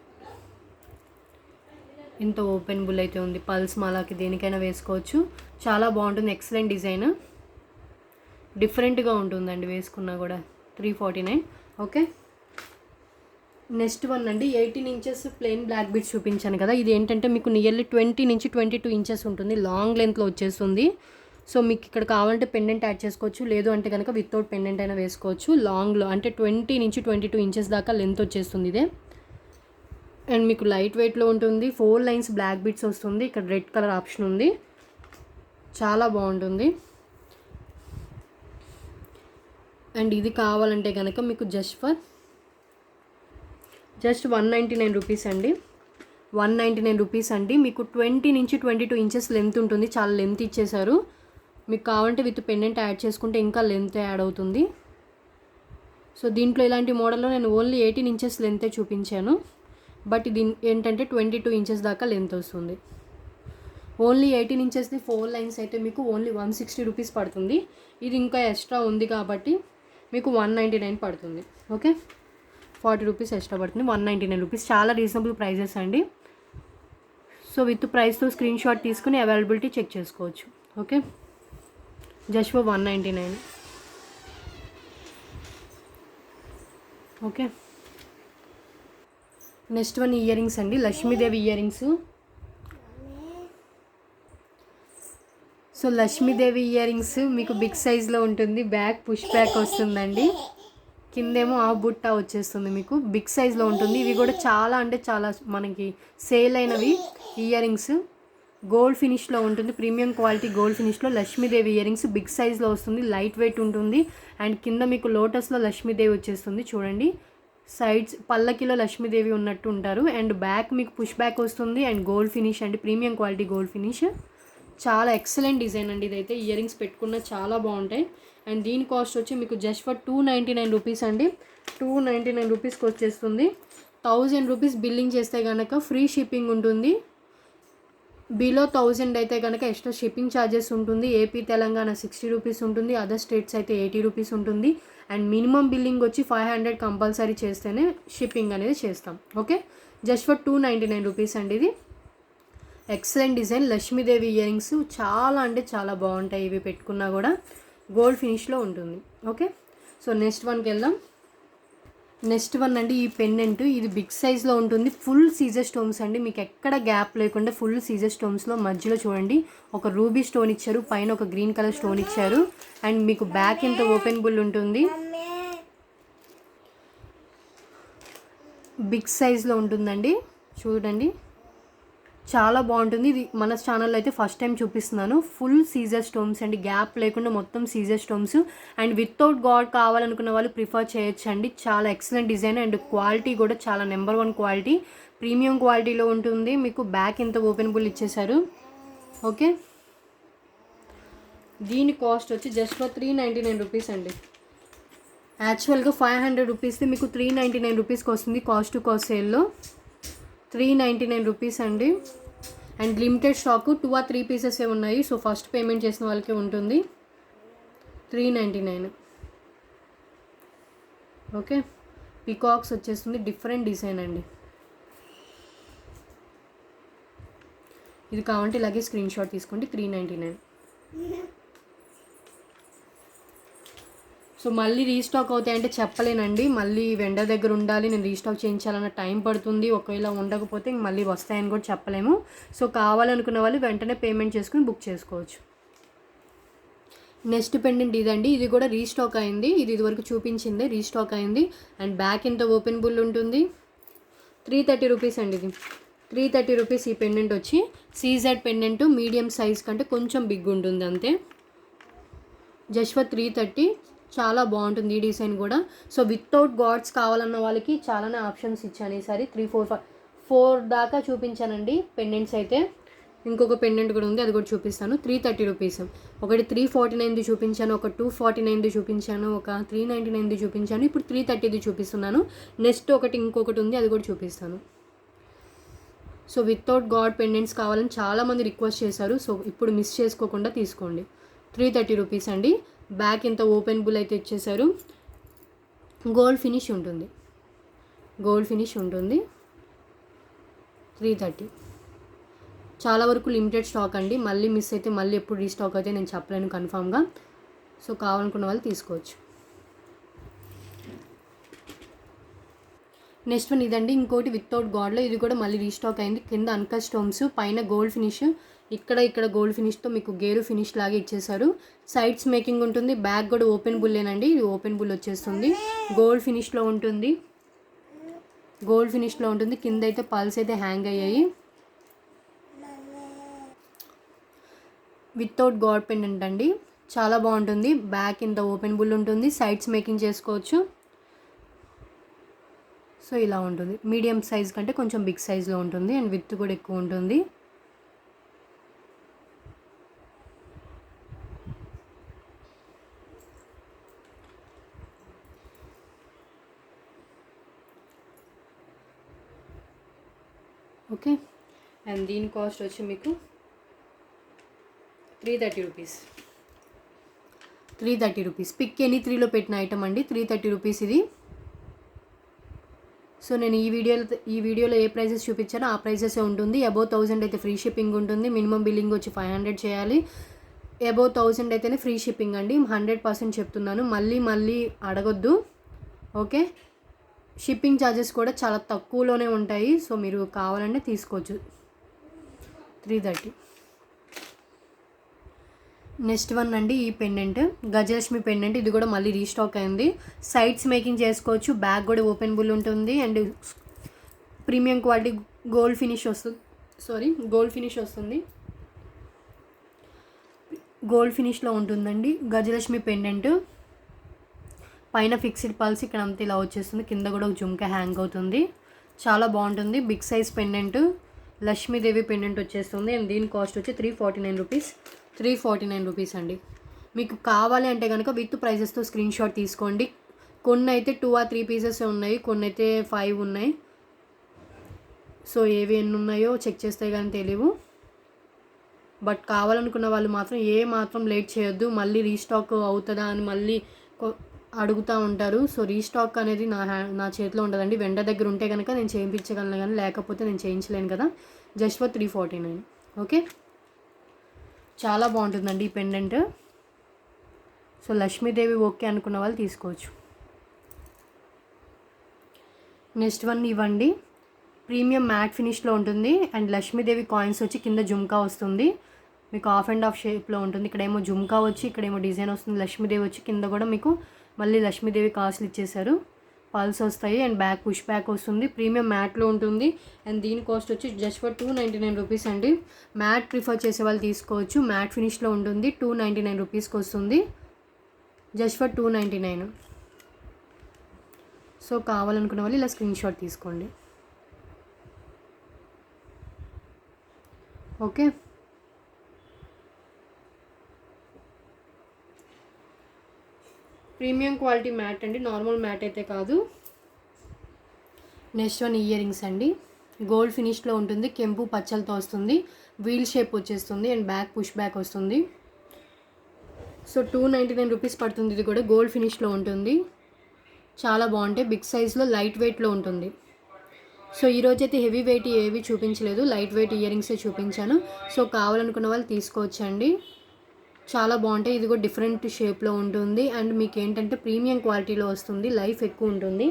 ఇంత ఓపెనబుల్ అయితే ఉంది. పల్స్ మాలాకి దేనికైనా వేసుకోవచ్చు. చాలా బాగుంటుంది, ఎక్సలెంట్ డిజైన్, డిఫరెంట్గా ఉంటుందండి వేసుకున్నా కూడా. 349. ఓకే, నెక్స్ట్ వన్ అండి 18 ఇంచెస్ ప్లెయిన్ బ్లాక్ బీడ్స్ చూపించాను కదా. ఇది ఏంటంటే మీకు నియర్లీ 20 నుంచి 22 ఇంచెస్ ఉంటుంది, లాంగ్ లెంత్లో వచ్చేస్తుంది. సో మీకు ఇక్కడ కావాలంటే పెండెంట్ యాడ్ చేసుకోవచ్చు, లేదు అంటే కనుక వితౌట్ పెండెంట్ అయినా వేసుకోవచ్చు. లాంగ్లో అంటే 20 నుంచి 22 ఇంచెస్ దాకా లెంత్ వచ్చేస్తుంది ఇదే. అండ్ మీకు లైట్ వెయిట్లో ఉంటుంది. 4 లైన్స్ బ్లాక్ బీడ్స్ వస్తుంది. ఇక్కడ రెడ్ కలర్ ఆప్షన్ ఉంది. చాలా బాగుంటుంది. అండ్ ఇది కావాలంటే కనుక మీకు జస్ట్ 199 రూపీస్ అండి. 199 రూపీస్ అండి. మీకు 20 నుంచి 22 ఇంచెస్ లెంత్ ఉంటుంది. చాలా లెంత్ ఇచ్చేసారు. మీకు కావాలంటే విత్ పెండెంట్ యాడ్ చేసుకుంటే ఇంకా లెంత్ యాడ్ అవుతుంది. సో దీంట్లో ఇలాంటి మోడల్లో నేను ఓన్లీ 18 ఇంచెస్ లెంతే చూపించాను. బట్ ఇది ఏంటంటే 22 ఇంచెస్ దాకా లెంత్ వస్తుంది. ఓన్లీ 18 ఇంచెస్ది 4 లైన్స్ అయితే మీకు ఓన్లీ 160 రూపీస్ పడుతుంది. ఇది ఇంకా ఎక్స్ట్రా ఉంది కాబట్టి మీకు 199 పడుతుంది. ఓకే, 40 రూపీస్ ఎక్స్ట్రా పడుతుంది. 199 రూపీస్ చాలా రీజనబుల్ ప్రైజెస్ అండి. సో విత్ ప్రైస్తో స్క్రీన్ షాట్ తీసుకుని అవైలబిలిటీ చెక్ చేసుకోవచ్చు. Okay, just for 199. Okay, next one ear rings అండి. Lakshmidevi ear rings. So Lakshmidevi ear rings మీకు బిగ్ సైజ్లో ఉంటుంది. బ్యాక్ పుష్ బ్యాక్ వస్తుందండి. కిందేమో ఆ బుట్ట వచ్చేస్తుంది. మీకు బిగ్ సైజ్లో ఉంటుంది. ఇవి కూడా చాలా అంటే చాలా మనకి సేల్ అయినవి ఇయర్ రింగ్స్. గోల్డ్ ఫినిష్లో ఉంటుంది. ప్రీమియం క్వాలిటీ గోల్డ్ ఫినిష్లో లక్ష్మీదేవి ఇయర్ రింగ్స్ బిగ్ సైజ్లో వస్తుంది. లైట్ వెయిట్ ఉంటుంది. అండ్ కింద మీకు లోటస్లో లక్ష్మీదేవి వచ్చేస్తుంది. చూడండి, సైడ్స్ పల్లకిలో లక్ష్మీదేవి ఉన్నట్టు ఉంటారు. అండ్ బ్యాక్ మీకు పుష్ బ్యాక్ వస్తుంది. అండ్ గోల్డ్ ఫినిష్ అండి, ప్రీమియం క్వాలిటీ గోల్డ్ ఫినిష్. చాలా ఎక్సలెంట్ డిజైన్ అండి. ఇదైతే ఇయర్ రింగ్స్ పెట్టుకున్న చాలా బాగుంటాయి. అండ్ దీని కాస్ట్ వచ్చి మీకు జస్ట్ ఫర్ 299 రూపీస్ అండి. 299 రూపీస్కి వచ్చేస్తుంది. 1000 రూపీస్ బిల్లింగ్ చేస్తే కనుక ఫ్రీ షిప్పింగ్ ఉంటుంది. బిలో 1000 అయితే కనుక ఎక్స్ట్రా షిప్పింగ్ ఛార్జెస్ ఉంటుంది. ఏపీ తెలంగాణ 60 రూపీస్ ఉంటుంది. అదర్ స్టేట్స్ అయితే 80 రూపీస్ ఉంటుంది. అండ్ మినిమం బిల్లింగ్ వచ్చి 500 కంపల్సరీ చేస్తేనే షిప్పింగ్ అనేది చేస్తాం. ఓకే, జస్ట్ ఫర్ 299 రూపీస్ అండి. ఇది excellent design Lakshmidevi ear rings. చాలా అంటే చాలా బాగుంటాయి. ఇవి పెట్టుకున్నా కూడా గోల్డ్ ఫినిష్లో ఉంటుంది. ఓకే, సో నెక్స్ట్ వన్కి వెళ్దాం. నెక్స్ట్ వన్ అండి ఈ పెండెంట్. ఇది బిగ్ సైజ్లో ఉంటుంది. ఫుల్ సీజర్ స్టోన్స్ అండి. మీకు ఎక్కడ గ్యాప్ లేకుండా ఫుల్ సీజర్ స్టోన్స్లో మధ్యలో చూడండి ఒక రూబీ స్టోన్ ఇచ్చారు. పైన ఒక గ్రీన్ కలర్ స్టోన్ ఇచ్చారు. అండ్ మీకు బ్యాక్ ఇంత ఓపెన్ బుల్ ఉంటుంది. బిగ్ సైజ్లో ఉంటుందండి. చూడండి, చాలా బాగుంటుంది. ఇది మన ఛానల్లో అయితే ఫస్ట్ టైం చూపిస్తున్నాను. ఫుల్ సీజర్ స్టోన్స్ అండి. గ్యాప్ లేకుండా మొత్తం సీజర్ స్టోన్స్. అండ్ వితౌట్ గాడ్ కావాలనుకున్న వాళ్ళు ప్రిఫర్ చేయొచ్చు అండి. చాలా ఎక్సలెంట్ డిజైన్. అండ్ క్వాలిటీ కూడా చాలా నెంబర్ 1 క్వాలిటీ, ప్రీమియం క్వాలిటీలో ఉంటుంది. మీకు బ్యాక్ ఇంత ఓపెన్ బుల్ ఇచ్చేసారు. ఓకే, దీని కాస్ట్ వచ్చి జస్ట్ ఫర్ 399 రూపీస్ అండి. యాక్చువల్గా 500 రూపీస్ది మీకు 399 రూపీస్కి వస్తుంది. కాస్ట్ టు కాస్ట్ సేల్లో 399 రూపీస్ అండి. And limited stock 2 or 3 pieces ఉన్నాయి. సో ఫస్ట్ పేమెంట్ చేసిన వాళ్ళకే ఉంటుంది. 399. ఓకే, పికాక్స్ వచ్చేస్తుంది. డిఫరెంట్ డిజైన్ అండి. ఇది కావాలంటే ఇలాగే స్క్రీన్ షాట్ తీసుకోండి. 399. సో మళ్ళీ రీస్టాక్ అవుతాయంటే చెప్పలేనండి. మళ్ళీ వెండర్ దగ్గర ఉండాలి, నేను రీస్టాక్ చేయించాలన్న టైం పడుతుంది. ఒకవేళ ఉండకపోతే మళ్ళీ వస్తాయని కూడా చెప్పలేము. సో కావాలనుకున్న వాళ్ళు వెంటనే పేమెంట్ చేసుకుని బుక్ చేసుకోవచ్చు. నెక్స్ట్ పెండెంట్ ఇదండి. ఇది కూడా రీస్టాక్ అయింది. ఇది ఇదివరకు చూపించింది, రీస్టాక్ అయింది. అండ్ బ్యాక్ ఇంత ఓపెన్ బుల్ ఉంటుంది. 330 రూపీస్ అండి. ఇది 330 రూపీస్. ఈ పెండెంట్ వచ్చి సీజెడ్ పెండెంట్, మీడియం సైజ్ కంటే కొంచెం బిగ్ ఉంటుంది అంతే. Just for 330. చాలా బాగుంటుంది ఈ డిజైన్ కూడా. సో వితౌట్ గాడ్స్ కావాలన్న వాళ్ళకి చాలానే ఆప్షన్స్ ఇచ్చాను ఈసారి. 3, 4, 4 దాకా చూపించానండి పెండెంట్స్ అయితే. ఇంకొక పెండెంట్ కూడా ఉంది, అది కూడా చూపిస్తాను. 330 రూపీస్. ఒకటి 349ది చూపించాను, ఒక 249ది చూపించాను, ఒక 399ది చూపించాను. ఇప్పుడు 330ది చూపిస్తున్నాను. నెక్స్ట్ ఇంకొకటి ఉంది, అది కూడా చూపిస్తాను. సో వితౌట్ గాడ్ పెండెంట్స్ కావాలని చాలామంది రిక్వెస్ట్ చేశారు. సో ఇప్పుడు మిస్ చేసుకోకుండా తీసుకోండి. 330 రూపీస్ అండి. బ్యాక్ ఇంత ఓపెన్ బుల్ అయితే ఇచ్చేసారు. గోల్డ్ ఫినిష్ ఉంటుంది. గోల్డ్ ఫినిష్ ఉంటుంది. 330. చాలా వరకు లిమిటెడ్ స్టాక్ అండి. మళ్ళీ మిస్ అయితే మళ్ళీ ఎప్పుడు రీస్టాక్ అయితే నేను చెప్పలేను కన్ఫామ్గా. సో కావాలనుకున్న వాళ్ళు తీసుకోవచ్చు. నెక్స్ట్ వన్ ఇదండి. ఇంకోటి వితౌట్ గాడ్లో. ఇది కూడా మళ్ళీ రీస్టాక్ అయింది. కింద అన్కట్ స్టోన్స్, పైన గోల్డ్ ఫినిష్, ఇక్కడ గోల్డ్ ఫినిష్తో మీకు గేరు ఫినిష్ లాగా ఇచ్చేసారు. సైడ్స్ మేకింగ్ ఉంటుంది. బ్యాక్ కూడా ఓపెన్ బుల్లేనండి. ఇది ఓపెన్ బుల్ వచ్చేస్తుంది. గోల్డ్ ఫినిష్లో ఉంటుంది. గోల్డ్ ఫినిష్లో ఉంటుంది. కింద అయితే పల్స్ అయితే హ్యాంగ్ అయ్యాయి. వితౌట్ గాడ్ పెండెంట్ అండి, చాలా బాగుంటుంది. బ్యాక్ ఇంత ఓపెనబుల్ ఉంటుంది, సైడ్స్ మేకింగ్ చేసుకోవచ్చు. సో ఇలా ఉంటుంది. మీడియం సైజ్ కంటే కొంచెం బిగ్ సైజ్లో ఉంటుంది అండ్ విత్ కూడా ఎక్కువ ఉంటుంది. ఓకే, అండ్ దీని కాస్ట్ వచ్చి మీకు 330 రూపీస్. 330 రూపీస్. పిక్ ఎనీ 3లో పెట్టిన ఐటమ్ అండి. 330 రూపీస్ ఇది. సో నేను ఈ వీడియోలో ఏ ప్రైజెస్ చూపించానో ఆ ప్రైజెసే ఉంటుంది. అబౌవ్ 1000 అయితే ఫ్రీ షిప్పింగ్ ఉంటుంది. మినిమం బిల్లింగ్ వచ్చి 500 చేయాలి. అబౌవ్ 1000 అయితేనే ఫ్రీ షిప్పింగ్ అండి. 100% చెప్తున్నాను, మళ్ళీ అడగొద్దు. ఓకే, షిప్పింగ్ ఛార్జెస్ కూడా చాలా తక్కువలోనే ఉంటాయి. సో మీరు కావాలంటే తీసుకోవచ్చు. 330. నెక్స్ట్ వన్ అండి, ఈ పెండెంట్ గజలక్ష్మి పెండెంట్. ఇది కూడా మళ్ళీ రీస్టాక్ అయింది. సైడ్స్ మేకింగ్ చేసుకోవచ్చు. బ్యాక్ కూడా ఓపెనబుల్ ఉంటుంది and premium quality gold finish వస్తుంది. గోల్డ్ ఫినిష్లో ఉంటుందండి గజలక్ష్మి పెండెంట్. పైన ఫిక్స్డ్ పల్స్ ఇక్కడ అంతా ఇలా వచ్చేస్తుంది. కింద కూడా ఒక జుమ్కా హ్యాంగ్ అవుతుంది. చాలా బాగుంటుంది. Big size pendant, Lakshmidevi pendant వచ్చేస్తుంది. అండ్ దీని కాస్ట్ వచ్చి 349 రూపీస్. 349 రూపీస్ అండి. మీకు కావాలి అంటే కనుక విత్ ప్రైజెస్తో స్క్రీన్ షాట్ తీసుకోండి. కొన్ని అయితే 2 or 3 పీసెస్ ఉన్నాయి, కొన్ని అయితే 5 ఉన్నాయి. సో ఏవి ఎన్ని ఉన్నాయో చెక్ చేస్తే కానీ తెలియవు. బట్ కావాలనుకున్న వాళ్ళు మాత్రం మాత్రం లేట్ చేయొద్దు. మళ్ళీ రీస్టాక్ అవుతుందా అని మళ్ళీ అడుగుతూ ఉంటారు. సో రీస్టాక్ అనేది నా చేతిలో ఉండదండి. వెండర్ దగ్గర ఉంటే కనుక నేను చేయించగలను, కానీ లేకపోతే నేను చేయించలేను కదా. Just for 349. ఓకే, చాలా బాగుంటుందండి ఈ పెండెంట్. సో లక్ష్మీదేవి ఓకే అనుకున్న వాళ్ళు తీసుకోవచ్చు. నెక్స్ట్ వన్ ఇవ్వండి. ప్రీమియం మ్యాట్ ఫినిష్లో ఉంటుంది అండ్ లక్ష్మీదేవి కాయిన్స్ వచ్చి కింద జుమ్కా వస్తుంది. మీకు ఆఫ్ అండ్ ఆఫ్ షేప్లో ఉంటుంది. ఇక్కడేమో జుమ్కా వచ్చి ఇక్కడేమో డిజైన్ వస్తుంది. లక్ష్మీదేవి వచ్చి కింద కూడా మీకు మళ్ళీ లక్ష్మీదేవి కాసులు ఇచ్చేసారు. పల్స్ వస్తాయి అండ్ బ్యాక్ పుష్ బ్యాక్ వస్తుంది. ప్రీమియం మ్యాట్లో ఉంటుంది అండ్ దీని కాస్ట్ వచ్చి జస్ట్ ఫర్ 299 రూపీస్ అండి. మ్యాట్ ప్రిఫర్ చేసే వాళ్ళు తీసుకోవచ్చు. మ్యాట్ ఫినిష్లో ఉంటుంది. 299 రూపీస్కి వస్తుంది. Just for 299. సో కావాలనుకున్న వాళ్ళు ఇలా స్క్రీన్ షాట్ తీసుకోండి. ఓకే, ప్రీమియం క్వాలిటీ మ్యాట్ అండి, నార్మల్ మ్యాట్ అయితే కాదు. నెక్స్ట్ వన్ ఇయర్ రింగ్స్ అండి. గోల్డ్ ఫినిష్లో ఉంటుంది. కెంపు పచ్చలతో వస్తుంది. వీల్ షేప్ వచ్చేస్తుంది అండ్ బ్యాక్ పుష్ బ్యాక్ వస్తుంది. సో 299 రూపీస్ పడుతుంది. ఇది కూడా గోల్డ్ ఫినిష్లో ఉంటుంది. చాలా బాగుంటాయి. బిగ్ సైజ్లో లైట్ వెయిట్లో ఉంటుంది. సో ఈరోజు అయితే హెవీ వెయిట్ ఏవి చూపించలేదు, లైట్ వెయిట్ ఇయర్ రింగ్సే చూపించాను. సో కావాలనుకున్న వాళ్ళు తీసుకోవచ్చండి. చాలా బాగుంటాయి. ఇది కూడా డిఫరెంట్ షేప్లో ఉంటుంది అండ్ మీకు ఏంటంటే ప్రీమియం క్వాలిటీలో వస్తుంది. లైఫ్ ఎక్కువ ఉంటుంది.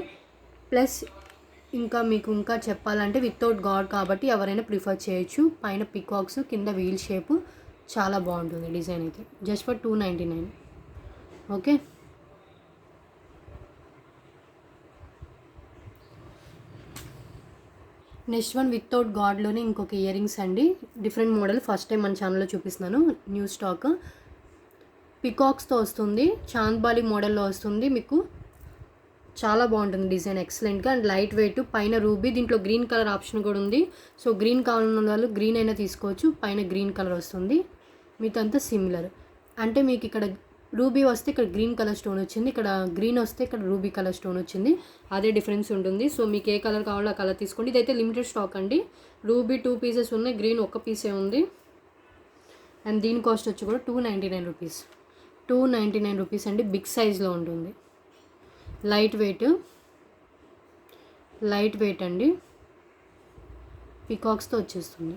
ప్లస్ మీకు ఇంకా చెప్పాలంటే వితౌట్ గాడ్ కాబట్టి ఎవరైనా ప్రిఫర్ చేయొచ్చు. పైన పికాక్స్, కింద వీల్ షేపు, చాలా బాగుంటుంది డిజైన్ అయితే. Just for 299. Okay, next one without గాడ్లోనే ఇంకొక ఇయర్ రింగ్స్ అండి. డిఫరెంట్ మోడల్, ఫస్ట్ టైం మన ఛానల్లో చూపిస్తున్నాను. న్యూ స్టాక్ పికాక్స్తో వస్తుంది. చాంద్బాలి మోడల్లో వస్తుంది. మీకు చాలా బాగుంటుంది డిజైన్, ఎక్సలెంట్గా అండ్ లైట్ వెయిట్. పైన రూబీ, దీంట్లో గ్రీన్ కలర్ ఆప్షన్ కూడా ఉంది. సో గ్రీన్ కావాలన్న వాళ్ళు గ్రీన్ అయినా తీసుకోవచ్చు. పైన గ్రీన్ కలర్ వస్తుంది. మీతో అంతా సిమిలర్. అంటే మీకు ఇక్కడ రూబీ వస్తే ఇక్కడ గ్రీన్ కలర్ స్టోన్ వచ్చింది, ఇక్కడ గ్రీన్ వస్తే ఇక్కడ రూబీ కలర్ స్టోన్ వచ్చింది. అదే డిఫరెన్స్ ఉంటుంది. సో మీకు ఏ కలర్ కావాలో ఆ కలర్ తీసుకోండి. ఇదైతే లిమిటెడ్ స్టాక్ అండి. రూబీ 2 పీసెస్ ఉన్నాయి, గ్రీన్ 1 పీసే ఉంది. అండ్ దీని కాస్ట్ వచ్చి కూడా 299 రూపీస్. 299 రూపీస్ అండి. బిగ్ సైజ్లో ఉంటుంది. లైట్ వెయిట్ అండి. పికాక్స్తో వచ్చేస్తుంది.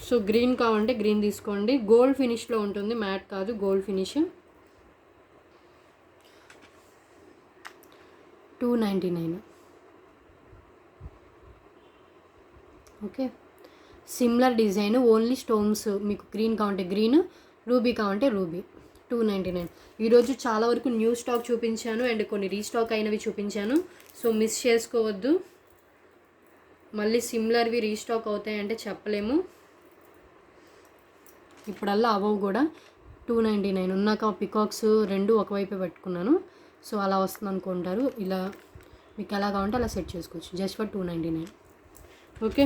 సో గ్రీన్ కావాలంటే గ్రీన్ తీసుకోండి. గోల్డ్ ఫినిష్లో ఉంటుంది, మ్యాట్ కాదు, gold finish. 299. Okay, similar design, only stones. మీకు గ్రీన్ కావాలంటే గ్రీన్, రూబీ కావాలంటే రూబీ. 299. ఈరోజు చాలా వరకు న్యూ స్టాక్ చూపించాను అండ్ కొన్ని రీస్టాక్ అయినవి చూపించాను. సో మిస్ చేసుకోవద్దు. మళ్ళీ సిమిలర్వి రీస్టాక్ అవుతాయంటే చెప్పలేము. ఇప్పుడల్లా అవ్వవు కూడా. 299 ఉన్నాక పికాక్స్ 2 ఒకవైపే పెట్టుకున్నాను. సో అలా వస్తుంది అనుకుంటారు. ఇలా మీకు ఎలా కావాలంటే అలా సెట్ చేసుకోవచ్చు. Just for 299. Okay.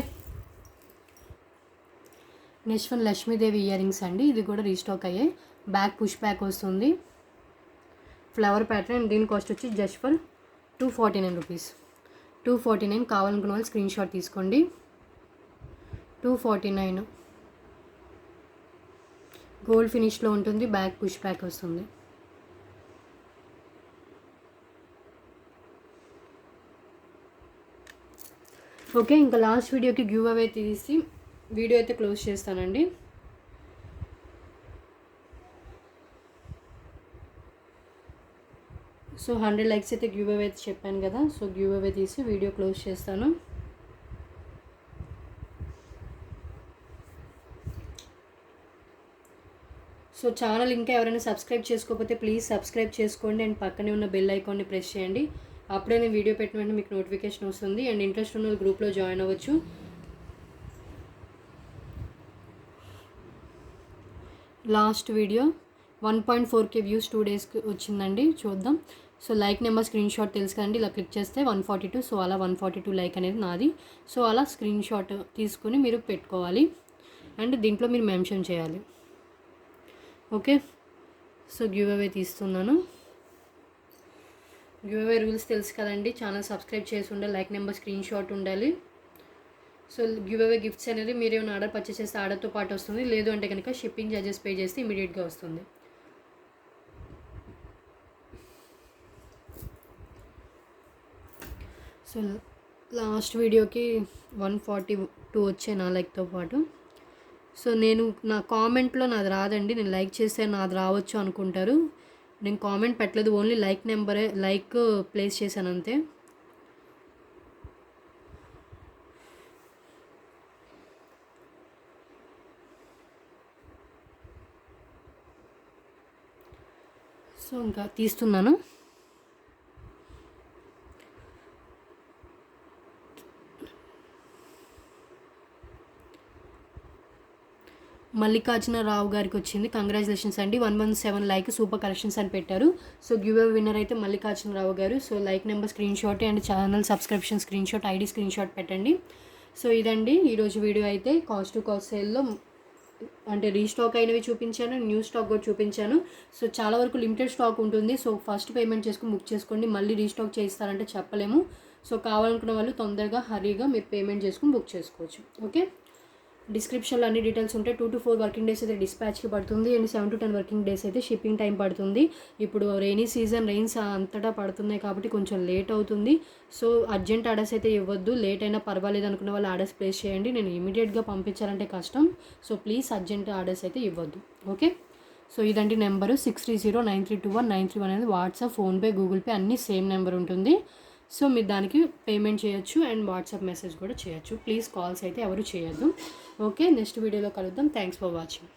Next one Lakshmidevi ear rings అండి. ఇది కూడా రీస్టాక్ అయ్యాయి. బ్యాక్ పుష్ బ్యాక్ వస్తుంది, ఫ్లవర్ ప్యాటర్న్. దీని కాస్ట్ వచ్చి జస్ట్ ఫర్ 249 రూపీస్. 249 కావాలనుకున్న వాళ్ళు స్క్రీన్ షాట్ తీసుకోండి. 249 గోల్డ్ ఫినిష్లో ఉంటుంది, బ్యాక్ పుష్ బ్యాక్ వస్తుంది. ఓకే, ఇంకా లాస్ట్ వీడియోకి గివ్ అవే తీసి వీడియో అయితే క్లోజ్ చేస్తానండి. సో 100 లైక్స్ అయితే గివ్ అవే అయితే చెప్పాను కదా. సో గివ్ అవే తీసి వీడియో క్లోజ్ చేస్తాను. సో ఛానల్ ఇంకా ఎవరైనా సబ్స్క్రైబ్ చేసుకోకపోతే ప్లీజ్ సబ్స్క్రైబ్ చేసుకోండి అండ్ పక్కనే ఉన్న బెల్ ఐకాన్ని ప్రెస్ చేయండి. అప్పుడే నేను వీడియో పెట్టిన వెంటనే మీకు నోటిఫికేషన్ వస్తుంది. అండ్ ఇంట్రెస్ట్ ఉన్న గ్రూప్లో జాయిన్ అవ్వచ్చు. లాస్ట్ వీడియో 1.4K వ్యూస్ 2 డేస్కి వచ్చిందండి. చూద్దాం. So like number screen shot తెలుసు కదండి, ఇలా క్లిక్ చేస్తే 142. సో అలా 142 లైక్ అనేది నాది. సో అలా స్క్రీన్ షాట్ తీసుకుని మీరు పెట్టుకోవాలి అండ్ దీంట్లో మీరు మెన్షన్ చేయాలి. ఓకే. సో గివ్ అవే తీస్తున్నాను. గివ్ అవే రూల్స్ తెలుసు కదండి. ఛానల్ సబ్స్క్రైబ్ చేసి ఉండాలి, లైక్ నెంబర్ స్క్రీన్ షాట్ ఉండాలి. సో గివ్ అవే గిఫ్ట్స్ అనేది మీరు ఏమైనా ఆర్డర్ పర్చేస్ చేస్తే ఆర్డర్తో పాటు వస్తుంది. లేదు అంటే కనుక షిప్పింగ్ చార్జెస్ పే చేస్తే ఇమీడియట్గా వస్తుంది. సో లాస్ట్ వీడియోకి 142 వచ్చాయి నా లైక్తో పాటు. సో నేను నా కామెంట్లో నాది రాదండి, నేను లైక్ చేస్తే నాది రావచ్చు అనుకుంటారు. నేను కామెంట్ పెట్టలేదు, ఓన్లీ లైక్ నెంబరే లైక్ ప్లేస్ చేశాను అంతే. సో ఇంకా తీస్తున్నాను. మల్లికార్జునరావు గారికి వచ్చింది. కంగ్రాచులేషన్స్ అండి. 117 లైక్, సూపర్ కలెక్షన్స్ అని పెట్టారు. సో గివ్ అవే విన్నర్ అయితే మల్లికార్జునరావు గారు. So like number screen shot and channel subscription screen shot, ID screen shot పెట్టండి. సో ఇదండి ఈరోజు వీడియో అయితే. కాస్ట్ టు కాస్ట్ సేల్లో అంటే రీస్టాక్ అయినవి చూపించాను, న్యూ స్టాక్ కూడా చూపించాను. సో చాలా వరకు లిమిటెడ్ స్టాక్ ఉంటుంది. సో ఫస్ట్ పేమెంట్ చేసుకుని బుక్ చేసుకోండి. మళ్ళీ రీస్టాక్ చేయిస్తారంటే చెప్పలేము. సో కావాలనుకున్న వాళ్ళు తొందరగా హరీగా మీరు పేమెంట్ చేసుకుని బుక్ చేసుకోవచ్చు. ఓకే. డిస్క్రిప్షన్లో అన్ని డీటెయిల్స్ ఉంటాయి. 2 to 4 వర్కింగ్ డేస్ అయితే డిస్పాచ్కి పడుతుంది అండ్ 7 to 10 వర్కింగ్ డేస్ అయితే షిప్పింగ్ టైం పడుతుంది. ఇప్పుడు రెయినీ సీజన్, రెయిన్స్ అంతటా పడుతున్నాయి కాబట్టి కొంచెం లేట్ అవుతుంది. సో అర్జెంట్ ఆర్డర్స్ అయితే ఇవ్వద్దు. లేట్ అయినా పర్వాలేదు అనుకున్న వాళ్ళు ఆర్డర్స్ ప్లేస్ చేయండి. నేను ఇమీడియట్గా పంపించాలంటే కష్టం. సో ప్లీజ్ అర్జెంట్ ఆర్డర్స్ అయితే ఇవ్వద్దు. ఓకే. సో ఇదండి నెంబరు 6309321931 అనేది వాట్సాప్, ఫోన్పే, గూగుల్ పే అన్నీ సేమ్ నెంబర్ ఉంటుంది. సో మీరు దానికి పేమెంట్ చేయొచ్చు అండ్ వాట్సాప్ మెసేజ్ కూడా చేయొచ్చు. ప్లీజ్ కాల్స్ అయితే ఎవరు చేయొద్దు. ఓకే. నెక్స్ట్ వీడియోలో కలుద్దాం. Thanks for watching.